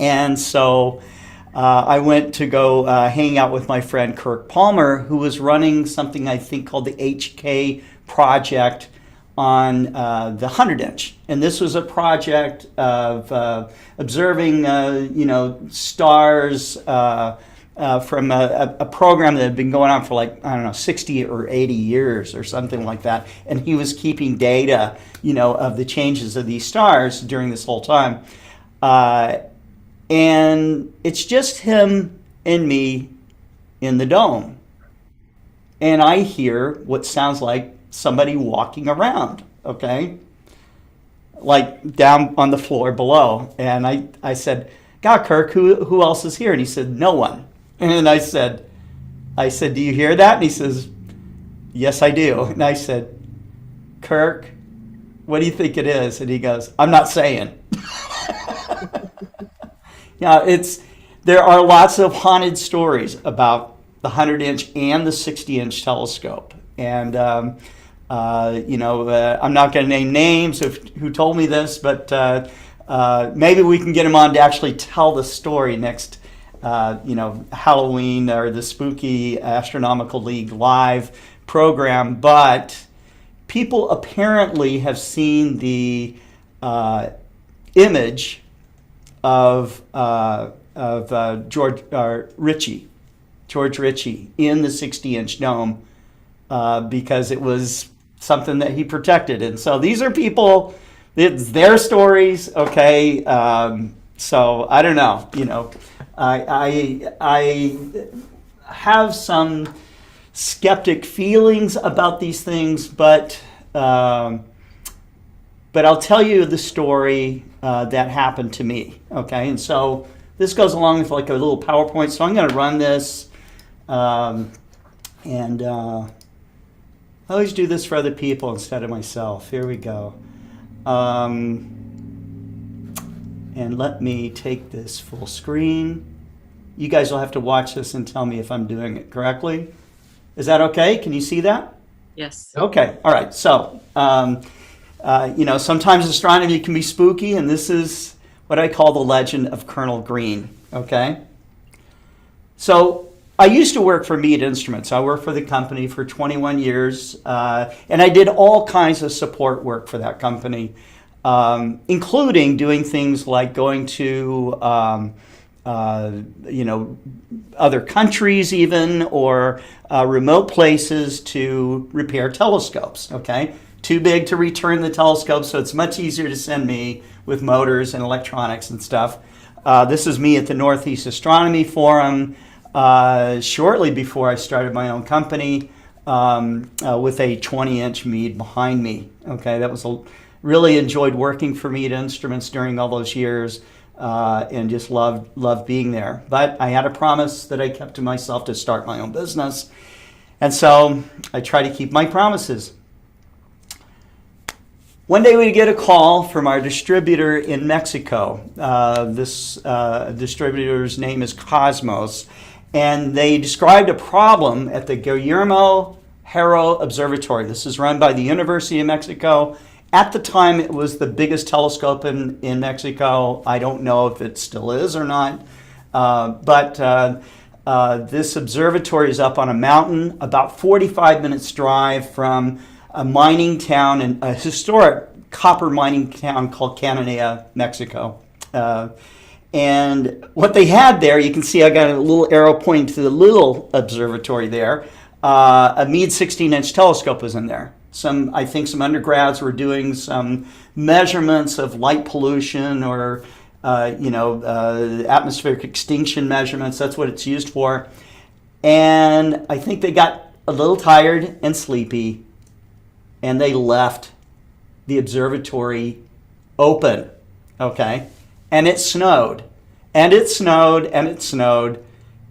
And so I went to go hang out with my friend Kirk Palmer, who was running something I think called the HK project on the 100-inch. And this was a project of observing, stars from a program that had been going on for 60 or 80 years or something like that. And he was keeping data, of the changes of these stars during this whole time. And it's just him and me in the dome. And I hear what sounds like somebody walking around, okay? Like down on the floor below. And I said, God, Kirk, who else is here? And he said, no one. And I said, do you hear that? And he says, yes, I do. And I said, Kirk, what do you think it is? And he goes, I'm not saying. There are lots of haunted stories about the 100-inch and the 60-inch telescope. And, I'm not going to name names of who told me this, but maybe we can get him on to actually tell the story next, Halloween or the spooky Astronomical League live program. But people apparently have seen the image of George Ritchie in the 60-inch dome because it was something that he protected. And so these are people, it's their stories, okay? So I don't know, I have some skeptic feelings about these things, but I'll tell you the story that happened to me, okay? And so this goes along with like a little PowerPoint, so I'm going to run this, and I always do this for other people instead of myself. Here we go. And let me take this full screen. You guys will have to watch this and tell me if I'm doing it correctly. Is that okay? Can you see that? Yes. Okay, all right. So, sometimes astronomy can be spooky, and this is what I call the legend of Colonel Green, okay? So I used to work for Meade Instruments. I worked for the company for 21 years, and I did all kinds of support work for that company, including doing things like going to you know, other countries even, or remote places to repair telescopes, okay? Too big to return the telescope, so it's much easier to send me with motors and electronics and stuff. This is me at the Northeast Astronomy Forum shortly before I started my own company with a 20-inch Meade behind me. Okay, that was really enjoyed working for Meade Instruments during all those years and just loved being there. But I had a promise that I kept to myself to start my own business. And so I try to keep my promises. One day we get a call from our distributor in Mexico. This distributor's name is Cosmos. And they described a problem at the Guillermo Haro Observatory. This is run by the University of Mexico. At the time, it was the biggest telescope in Mexico. I don't know if it still is or not. But this observatory is up on a mountain, about 45 minutes drive from a mining town, and a historic copper mining town called Cananea, Mexico. And what they had there, you can see I got a little arrow pointing to the little observatory there. A Meade 16-inch telescope was in there. I think some undergrads were doing some measurements of light pollution or atmospheric extinction measurements. That's what it's used for. And I think they got a little tired and sleepy, and they left the observatory open, okay? And it snowed, and it snowed, and it snowed.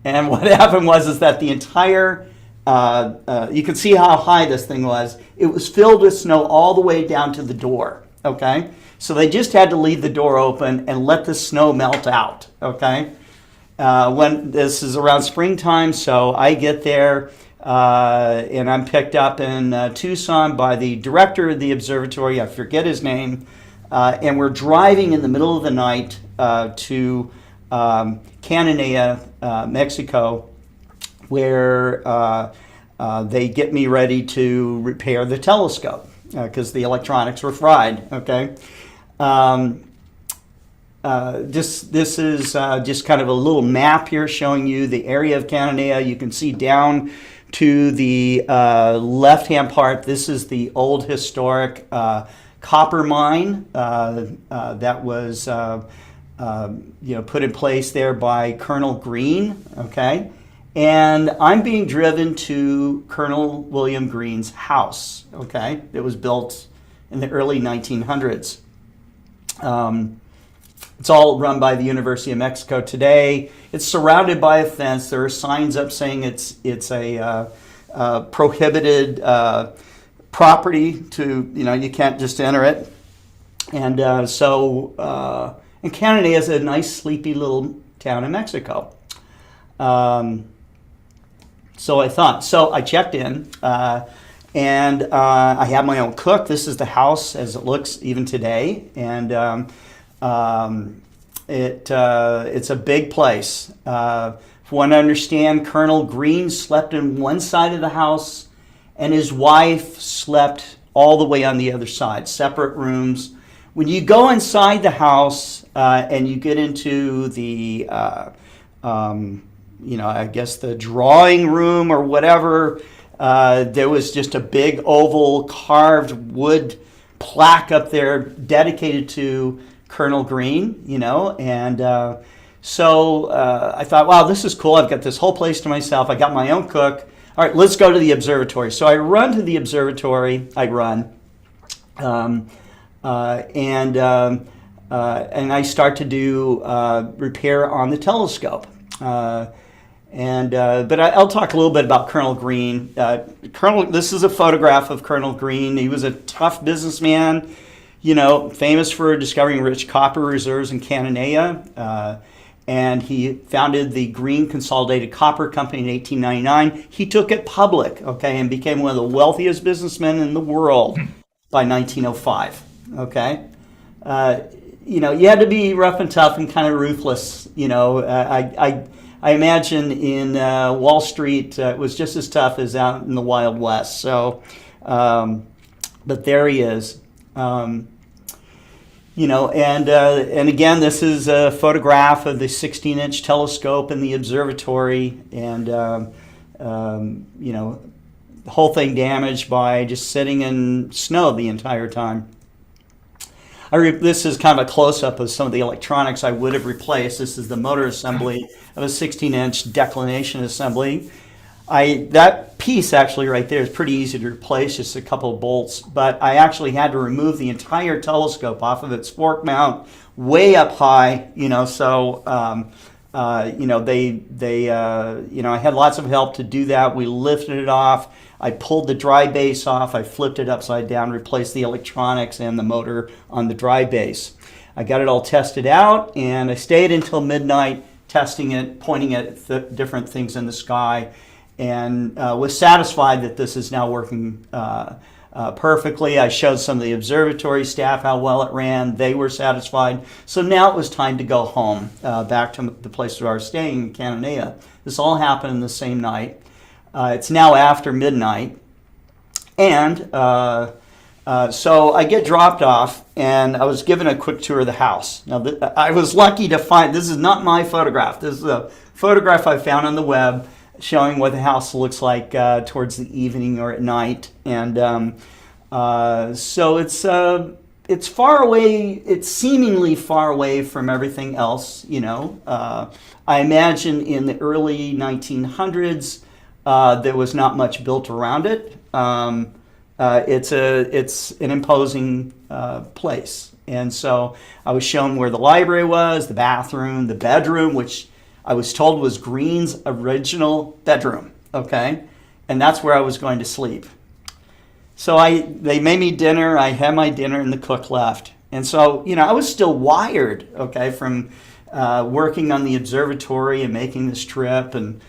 And what happened was that the entire, you can see how high this thing was. It was filled with snow all the way down to the door, okay? So they just had to leave the door open and let the snow melt out, okay? When this is around springtime, so I get there, and I'm picked up in Tucson by the director of the observatory. I forget his name. And we're driving in the middle of the night to Cananea, Mexico, where they get me ready to repair the telescope because the electronics were fried. Okay. This is just kind of a little map here showing you the area of Cananea. You can see down to the left-hand part. This is the old historic copper mine that was put in place there by Colonel Green. Okay, and I'm being driven to Colonel William Green's house. Okay, it was built in the early 1900s. It's all run by the University of Mexico today. It's surrounded by a fence. There are signs up saying it's a prohibited property to, you can't just enter it. And and Cananea is a nice, sleepy little town in Mexico. So I thought. So I checked in, and I have my own cook. This is the house as it looks even today. And it's a big place. From what I understand, Colonel Green slept in one side of the house, and his wife slept all the way on the other side, separate rooms. When you go inside the house and you get into the, I guess the drawing room or whatever, there was just a big oval carved wood plaque up there dedicated to Colonel Green, and so I thought, wow, this is cool. I've got this whole place to myself. I got my own cook. All right, let's go to the observatory. So I run to the observatory. And I start to do repair on the telescope. But I'll talk a little bit about Colonel Green. This is a photograph of Colonel Green. He was a tough businessman, famous for discovering rich copper reserves in Cananea. And he founded the Green Consolidated Copper Company in 1899. He took it public, okay, and became one of the wealthiest businessmen in the world by 1905, okay? You had to be rough and tough and kind of ruthless, I imagine in Wall Street it was just as tough as out in the Wild West. So, but there he is. And again, this is a photograph of the 16-inch telescope in the observatory, and the whole thing damaged by just sitting in snow the entire time. This is kind of a close-up of some of the electronics I would have replaced. This is the motor assembly of a 16-inch declination assembly. That piece actually right there is pretty easy to replace, just a couple of bolts, but I actually had to remove the entire telescope off of its fork mount way up high, I had lots of help to do that. We lifted it off. I pulled the dry base off. I flipped it upside down, replaced the electronics and the motor on the dry base. I got it all tested out, and I stayed until midnight testing it, pointing at different things in the sky, and was satisfied that this is now working perfectly. I showed some of the observatory staff how well it ran. They were satisfied. So now it was time to go home, back to the place where I was staying in Cananea. This all happened in the same night. It's now after midnight. And so I get dropped off, and I was given a quick tour of the house. Now, I was lucky to find, this is not my photograph. This is a photograph I found on the web showing what the house looks like towards the evening or at night. And so it's far away. It's seemingly far away from everything else, I imagine in the early 1900s, there was not much built around it. It's an imposing place. And so I was shown where the library was, the bathroom, the bedroom, which I was told was Green's original bedroom, okay? And that's where I was going to sleep. So they made me dinner, I had my dinner, and the cook left. And so, I was still wired, okay, from working on the observatory and making this trip. And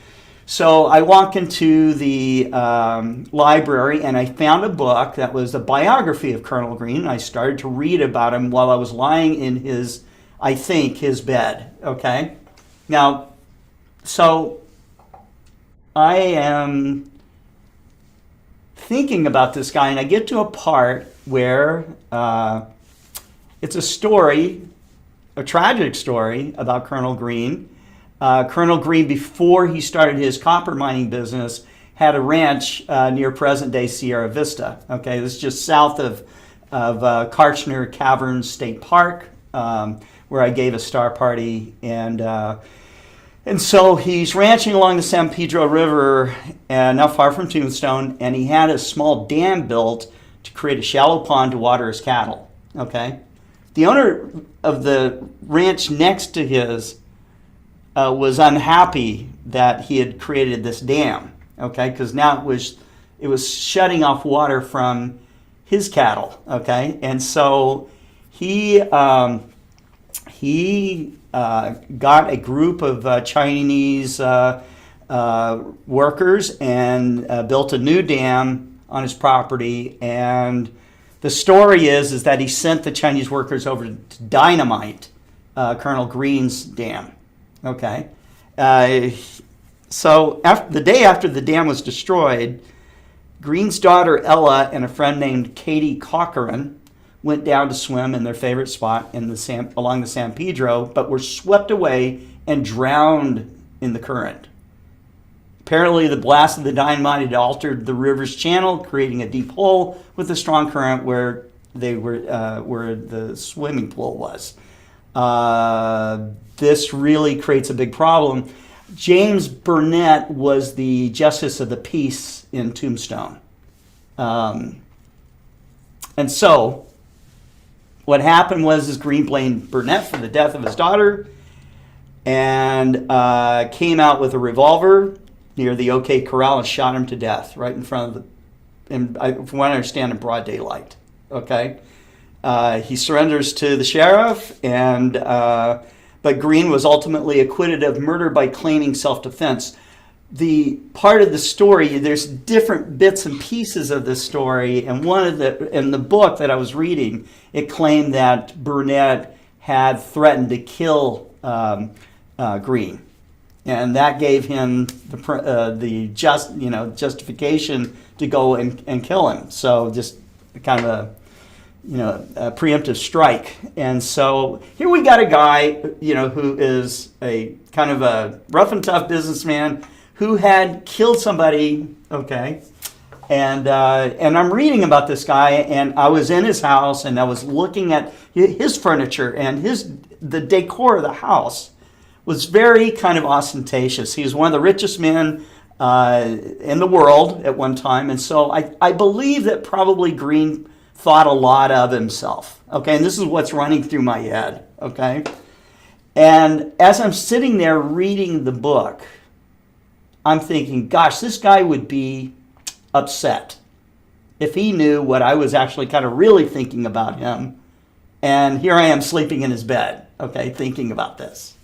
so I walked into the library, and I found a book that was a biography of Colonel Green. And I started to read about him while I was lying in his bed, okay? Now, so I am thinking about this guy, and I get to a part where it's a story, a tragic story about Colonel Green. Colonel Green, before he started his copper mining business, had a ranch near present-day Sierra Vista. Okay, this is just south of Karchner Caverns State Park, where I gave a star party, and so he's ranching along the San Pedro River, not far from Tombstone, and he had a small dam built to create a shallow pond to water his cattle. Okay, the owner of the ranch next to his was unhappy that he had created this dam. Okay, because now it was shutting off water from his cattle. Okay, and so he got a group of Chinese workers and built a new dam on his property. And the story is that he sent the Chinese workers over to dynamite Colonel Green's dam. Okay. So the day after the dam was destroyed, Green's daughter Ella and a friend named Katie Cochran went down to swim in their favorite spot along the San Pedro, but were swept away and drowned in the current. Apparently, the blast of the dynamite had altered the river's channel, creating a deep hole with a strong current where the swimming pool was. This really creates a big problem. James Burnett was the Justice of the Peace in Tombstone. And so what happened was Green blamed Burnett for the death of his daughter and came out with a revolver near the OK Corral and shot him to death right in front of from what I understand, in broad daylight. Okay, he surrenders to the sheriff, but Green was ultimately acquitted of murder by claiming self-defense. The part of the story, there's different bits and pieces of this story, and in the book that I was reading, it claimed that Burnett had threatened to kill Green, and that gave him the justification to go and kill him. So just kind of a preemptive strike. And so here we got a guy, who is a kind of a rough and tough businessman who had killed somebody, okay? And I'm reading about this guy, and I was in his house, and I was looking at his furniture, and the decor of the house was very kind of ostentatious. He was one of the richest men in the world at one time, and so I believe that probably Green thought a lot of himself, okay? And this is what's running through my head, okay? And as I'm sitting there reading the book, I'm thinking, gosh, this guy would be upset if he knew what I was actually kind of really thinking about him. And here I am sleeping in his bed, okay, thinking about this.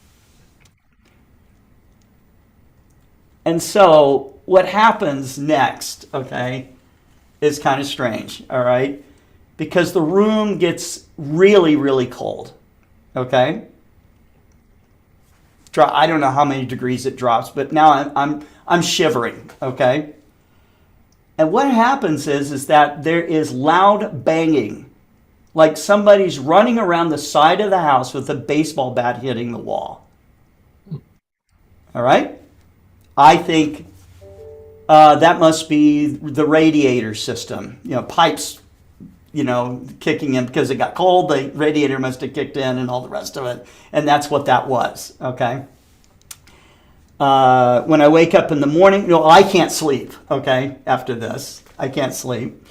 And so what happens next, okay, is kind of strange, all right? Because the room gets really, really cold, okay? I don't know how many degrees it drops, but now I'm shivering, okay? And what happens is that there is loud banging, like somebody's running around the side of the house with a baseball bat hitting the wall. All right? I think that must be the radiator system, pipes, kicking in because it got cold. The radiator must have kicked in and all the rest of it. And that's what that was, okay? When I wake up in the morning, I can't sleep, okay, after this. I can't sleep.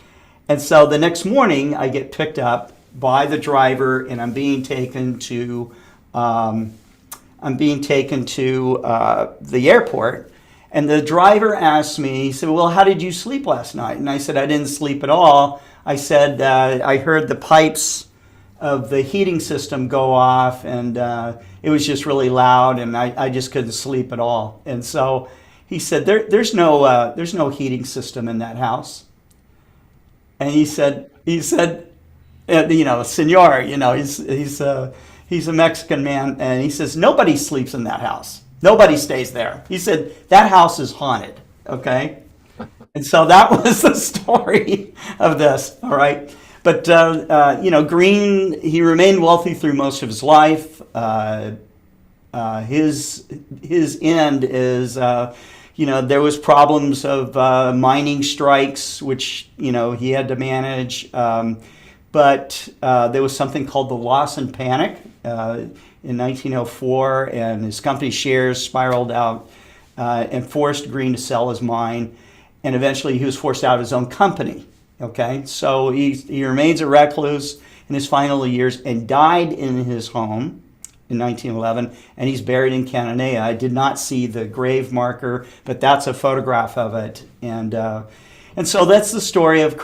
And so the next morning, I get picked up by the driver, and I'm being taken to the airport. And the driver asked me, he said, well, how did you sleep last night? And I said, I didn't sleep at all. I said, I heard the pipes of the heating system go off, and it was just really loud, and I just couldn't sleep at all. And so he said, there's no heating system in that house. And he said, senor, he's a Mexican man, and he says, nobody sleeps in that house. Nobody stays there. He said, that house is haunted, okay? And so that was the story of this, all right? But, Green, he remained wealthy through most of his life. His end is, there was problems of mining strikes, which, he had to manage. But there was something called the loss and panic in 1904, and his company shares spiraled out and forced Green to sell his mine. And eventually he was forced out of his own company. Okay, so he remains a recluse in his final years and died in his home in 1911, and he's buried in Cananea. I did not see the grave marker, but that's a photograph of it. And so that's the story of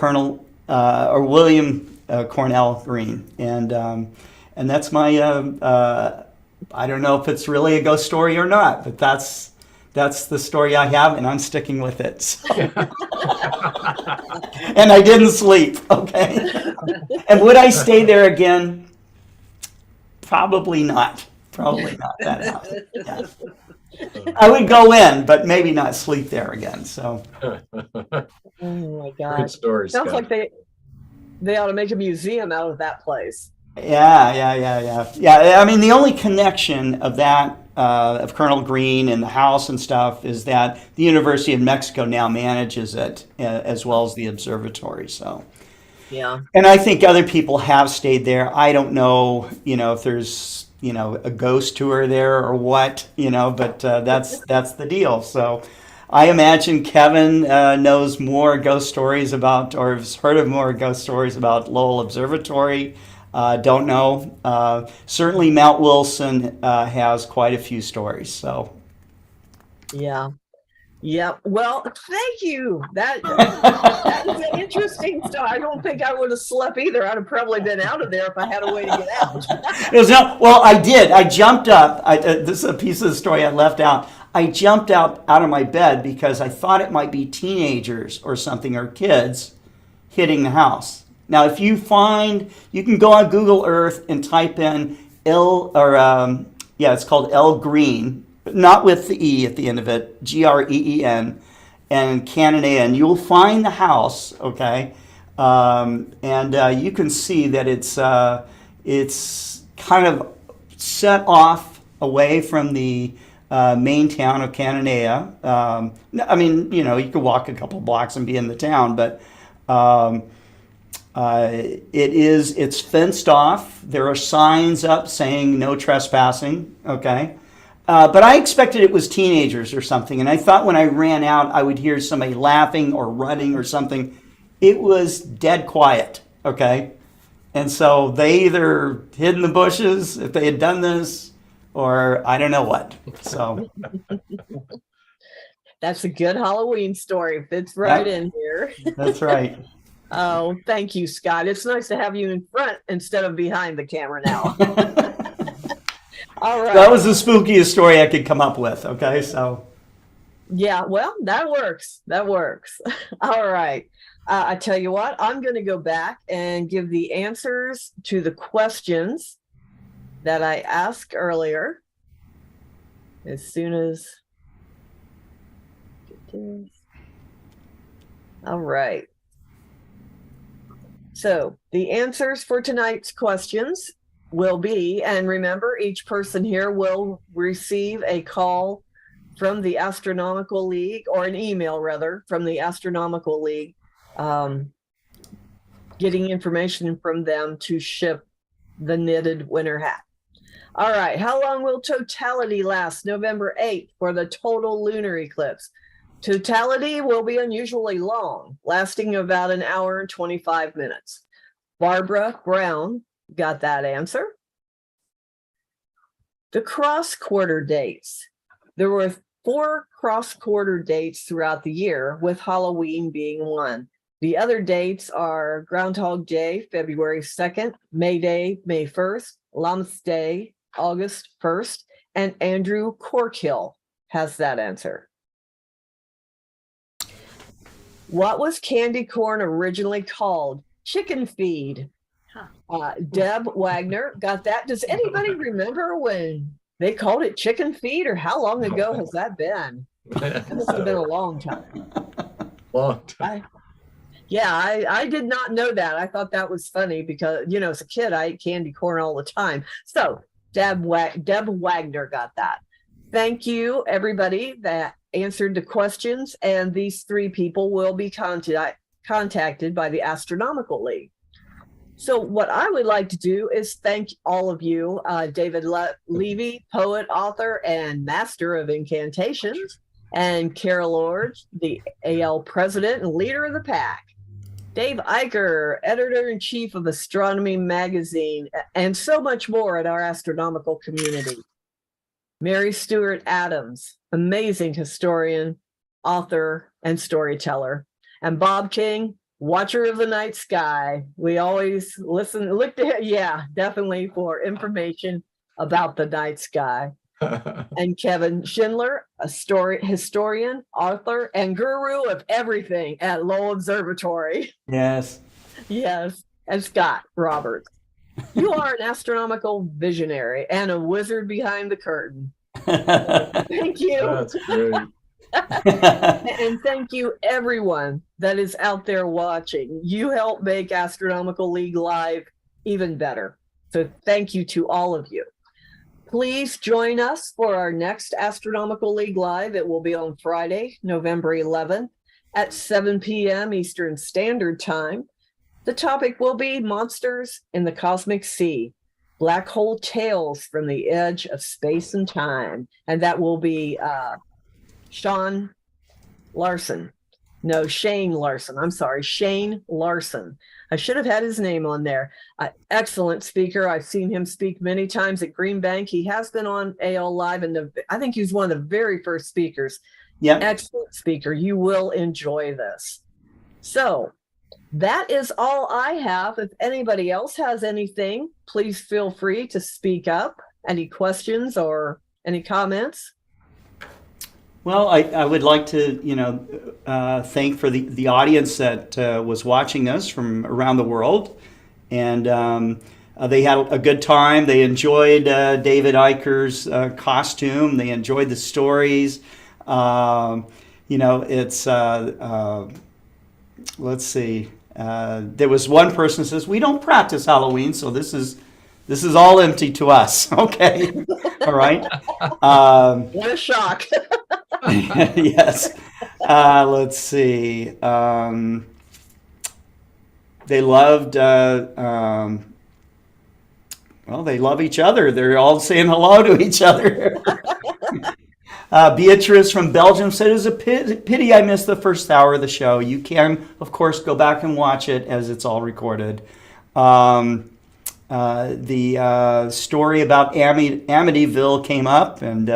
William Cornell Green. And that's my, I don't know if it's really a ghost story or not, but that's the story I have, and I'm sticking with it. So. And I didn't sleep, okay? And would I stay there again? Probably not. Probably not that house. Yeah. I would go in, but maybe not sleep there again. So. Oh my God. Great story, Sounds Scott. like they ought to make a museum out of that place. Yeah. I mean, the only connection of that, of Colonel Green and the house and stuff, is that the University of Mexico now manages it, as well as the observatory. So, yeah. And I think other people have stayed there. I don't know, if there's, a ghost tour there or what, but that's the deal. So, I imagine Kevin knows more ghost stories about, or has heard of more ghost stories about Lowell Observatory. Don't know. Certainly Mount Wilson has quite a few stories. So, yeah. Well, thank you. That is an interesting story. I don't think I would have slept either. I'd have probably been out of there if I had a way to get out. Well, I did. I jumped up. This is a piece of the story I left out. I jumped out of my bed because I thought it might be teenagers or something, or kids hitting the house. Now, if you can go on Google Earth and type in it's called El Green, but not with the E at the end of it, Green, and Cananea, and you'll find the house, okay? And you can see that it's kind of set off away from the main town of Cananea. I mean, you know, you could walk a couple blocks and be in the town, but it's fenced off. There are signs up saying no trespassing. Okay. But I expected it was teenagers or something. And I thought when I ran out, I would hear somebody laughing or running or something. It was dead quiet. Okay. And so they either hid in the bushes if they had done this, or I don't know what. So that's a good Halloween story. Fits right in here. That's right. Oh, thank you, Scott. It's nice to have you in front instead of behind the camera now. All right. That was the spookiest story I could come up with. Okay, so. Yeah, well, that works. That works. All right. I tell you what, I'm going to go back and give the answers to the questions that I asked earlier. As soon as. All right. So the answers for tonight's questions will be, and remember, each person here will receive a call from the Astronomical League, or an email rather, from the Astronomical League, getting information from them to ship the knitted winter hat. All right, how long will totality last? November 8th for the total lunar eclipse. Totality will be unusually long, lasting about an hour and 25 minutes. Barbara Brown got that answer. The cross-quarter dates. There were 4 cross-quarter dates throughout the year, with Halloween being one. The other dates are Groundhog Day, February 2nd, May Day, May 1st, Lammas Day, August 1st, and Andrew Corkhill has that answer. What was candy corn originally called? Chicken feed. Deb Wagner got that. Does anybody remember when they called it chicken feed, or how long ago has that been? It must have been a long time. Long time. I did not know that. I thought that was funny because, you know, as a kid, I ate candy corn all the time. So Deb Wagner got that. Thank you, everybody that answered the questions, and these 3 people will be contacted by the Astronomical League. So what I would like to do is thank all of you, David Levy, poet, author, and master of incantations, and Carroll Iorg, the AL president and leader of the pack. Dave Eicher, editor-in-chief of Astronomy magazine, and so much more at our astronomical community. Mary Sterwart-Adams, amazing historian, author, and storyteller. And Bob King, watcher of the night sky. We always look to him, definitely, for information about the night sky. And Kevin Schindler, a historian, author, and guru of everything at Lowell Observatory. Yes. Yes. And Scott Roberts. You are an astronomical visionary and a wizard behind the curtain. Thank you. That's great. And thank you, everyone that is out there watching. You help make Astronomical League Live even better. So thank you to all of you. Please join us for our next Astronomical League Live. It will be on Friday, November 11th at 7 p.m. Eastern Standard Time. The topic will be Monsters in the Cosmic Sea, Black Hole Tales from the Edge of Space and Time. And that will be Shane Larson. I'm sorry, Shane Larson. I should have had his name on there. Excellent speaker. I've seen him speak many times at Green Bank. He has been on AL Live, and I think he's one of the very first speakers. Yeah. Excellent speaker. You will enjoy this. So that is all I have. If anybody else has anything, please feel free to speak up. Any questions or any comments? Well, I would like to, thank for the audience that was watching us from around the world. And they had a good time. They enjoyed David Eicher's costume. They enjoyed the stories. Let's see. there was one person who says, we don't practice Halloween, so this is all empty to us. Okay. All right. What a shock. Yes. Let's see. They loved, well, they love each other. They're all saying hello to each other. Beatrice from Belgium said, it's a pity I missed the first hour of the show. You can, of course, go back and watch it as it's all recorded. The story about Amityville came up, and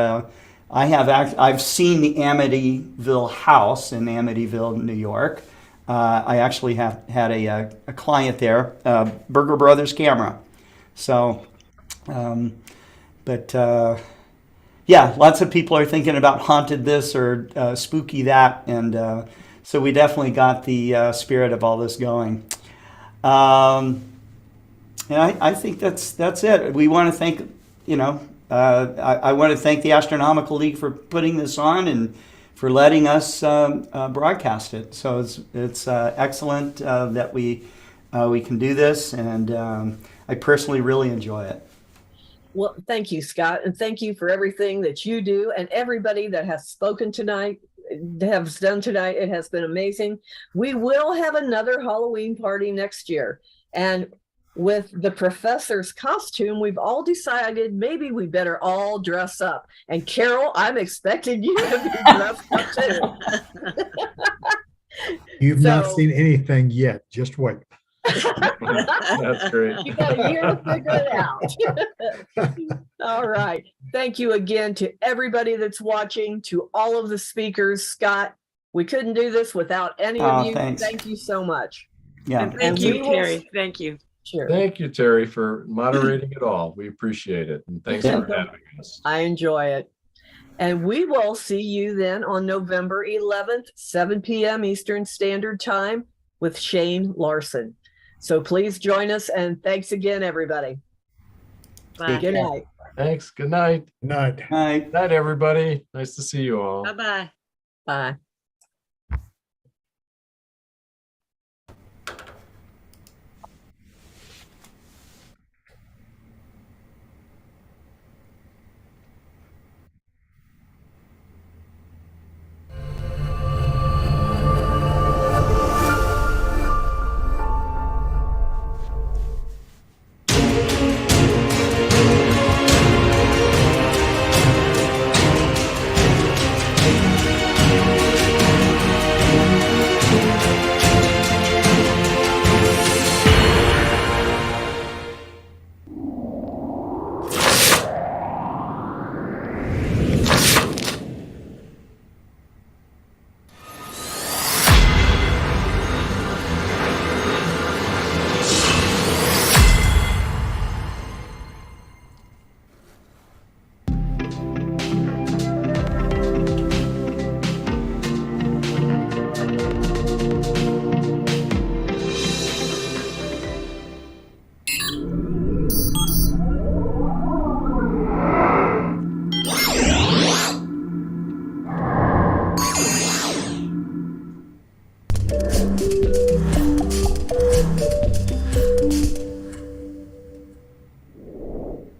I've seen the Amityville house in Amityville, New York. I actually had a client there, Berger Brothers Camera. So, yeah, lots of people are thinking about haunted this or spooky that, and so we definitely got the spirit of all this going. And I think that's it. We want to thank, I want to thank the Astronomical League for putting this on and for letting us broadcast it. So it's excellent that we can do this, and I personally really enjoy it. Well, thank you, Scott, and thank you for everything that you do and everybody that has spoken tonight, has done tonight. It has been amazing. We will have another Halloween party next year, and with the professor's costume, we've all decided maybe we better all dress up. And Carol, I'm expecting you to be dressed up too. You've not seen anything yet. Just wait. That's great. You got a year to figure it out. All right. Thank you again to everybody that's watching, to all of the speakers. Scott, we couldn't do this without any of you. Thanks. Thank you so much. Yeah. And thank you, Terry. Thank you. Sure. Thank you, Terry, for moderating it all. We appreciate it. And thanks for having us. I enjoy it. And we will see you then on November 11th, 7 p.m. Eastern Standard Time with Shane Larson. So please join us, and thanks again, everybody. Bye. Good night. Thanks. Good night. Night. Night. Night, everybody. Nice to see you all. Bye-bye. Bye.